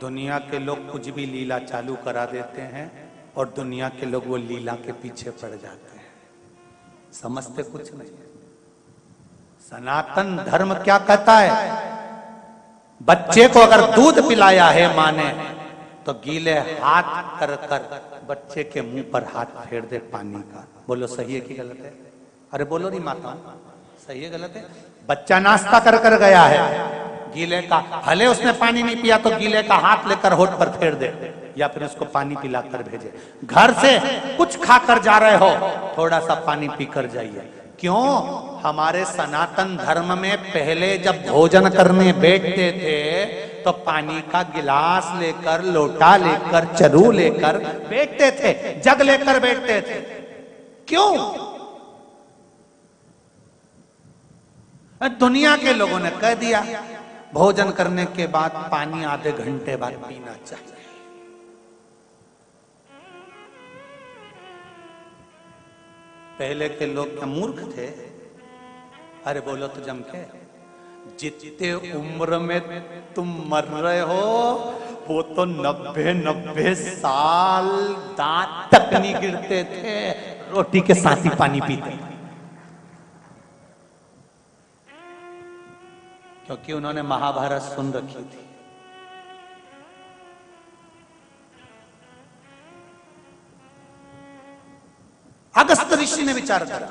दुनिया के लोग कुछ भी लीला चालू करा देते हैं और दुनिया के लोग वो लीला के पीछे पड़ जाते हैं, समझते कुछ नहीं। सनातन धर्म क्या कहता है, बच्चे को अगर दूध पिलाया है माँ ने तो गीले हाथ कर कर बच्चे के मुंह पर हाथ फेर दे पानी का। बोलो सही है कि गलत है? अरे बोलो नहीं माता, सही है गलत है? बच्चा नाश्ता कर कर गया है, गीले का भले उसने पानी नहीं पिया तो गीले का हाथ लेकर होठ पर फेर दे या फिर उसको पानी पिलाकर भेजे। घर से कुछ खाकर जा रहे हो थोड़ा सा पानी पीकर जाइए। क्यों? हमारे सनातन धर्म में पहले जब भोजन करने बैठते थे तो पानी का गिलास लेकर, लोटा लेकर, चरू लेकर बैठते थे, जग लेकर बैठते थे। क्यों? दुनिया के लोगों ने कह दिया भोजन करने के बाद पानी आधे घंटे बाद पीना चाहिए। पहले के लोग क्या मूर्ख थे? अरे बोलो तो जम के, जितने उम्र में तुम मर रहे हो वो तो 90 साल दांत तक नहीं गिरते थे, रोटी के साथ ही पानी पीते, क्योंकि उन्होंने महाभारत सुन रखी थी। अगस्त ऋषि ने विचार करा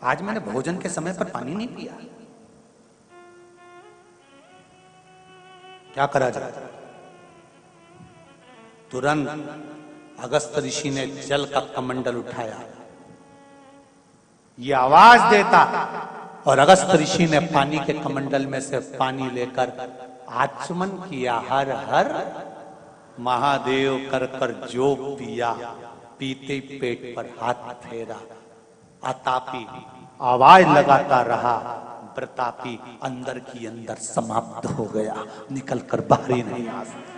आज मैंने भोजन के समय पर पानी नहीं पिया, क्या करा जाए? तुरंत अगस्त ऋषि ने जल का कमंडल उठाया, ये आवाज देता और अगस्त ऋषि ने पानी के कमंडल में से पानी लेकर आचमन किया, हर हर महादेव कर कर जो पिया, पीते पेट पर हाथ फेरा। आतापी आवाज लगाता रहा, प्रतापी अंदर की अंदर समाप्त हो गया, निकल कर बाहर ही नहीं आ सका।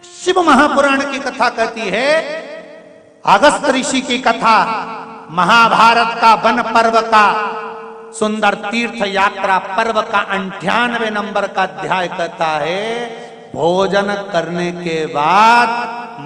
शिव महापुराण की कथा कहती है, अगस्त ऋषि की कथा महाभारत का वन पर्व का सुंदर तीर्थ यात्रा पर्व का 98 नंबर का अध्याय कहता है, भोजन करने के बाद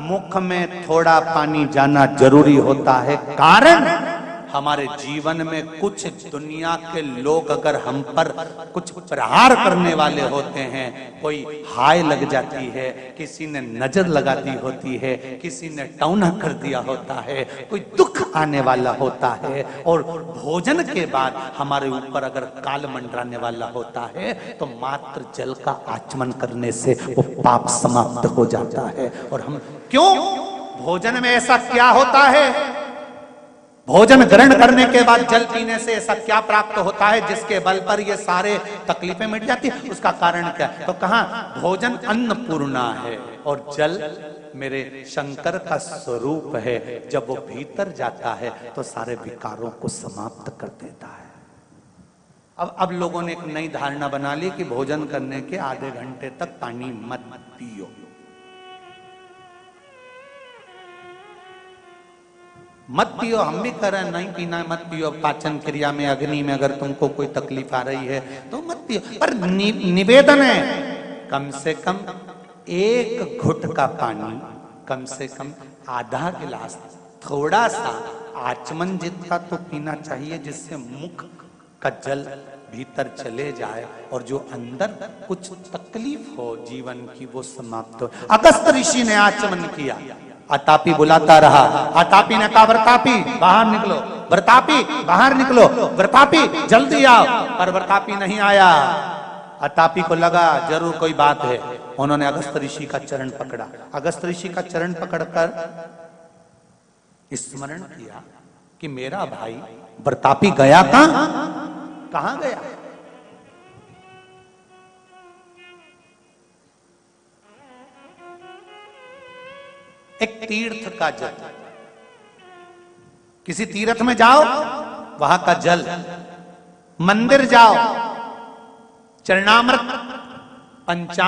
मुख में थोड़ा पानी जाना जरूरी होता है। कारण हमारे जीवन में कुछ दुनिया के लोग अगर हम पर कुछ प्रहार करने वाले होते हैं, कोई हाय लग जाती है, किसी ने नजर लगा दी होती है, किसी ने टौना कर दिया होता है, कोई दुख आने वाला होता है, और भोजन के बाद हमारे ऊपर अगर काल मंडराने वाला होता है, तो मात्र जल का आचमन करने से वो पाप समाप्त हो जाता है। और हम क्यों, भोजन में ऐसा क्या होता है, भोजन ग्रहण करने के बाद जल पीने से ऐसा क्या प्राप्त होता है जिसके बल पर ये सारे तकलीफें मिट जाती है? उसका कारण क्या है? तो कहा भोजन अन्नपूर्णा है और जल मेरे शंकर का स्वरूप है। जब वो भीतर जाता है तो सारे विकारों को समाप्त कर देता है। अब लोगों ने एक नई धारणा बना ली कि भोजन करने के आधे घंटे तक पानी मत पियो। मत पियो, हम भी कर रहे हैं, नहीं पीना मत पियो। पाचन क्रिया में, अग्नि में अगर तुमको कोई तकलीफ आ रही है तो मत पियो। पर निवेदन है, कम से कम एक घुट का पानी, कम से कम आधा गिलास, थोड़ा सा आचमन जितना तो पीना चाहिए, जिससे मुख का जल भीतर चले जाए और जो अंदर कुछ तकलीफ हो जीवन की वो समाप्त हो। अगस्त ऋषि ने आचमन किया, अतापी बुलाता रहा। अतापी ने कहा, व्रतापी बाहर निकलो, व्रतापी बाहर निकलो, व्रतापी जल्दी आओ। पर व्रतापी नहीं आया। अतापी को लगा जरूर कोई बात है। उन्होंने अगस्त ऋषि का चरण पकड़ा। अगस्त ऋषि का चरण पकड़कर स्मरण किया कि मेरा भाई व्रतापी गया कहां गया? एक तीर्थ का जल, किसी तीर्थ में जाओ वहां का जल, मंदिर जाओ चरणामृत पंचामृत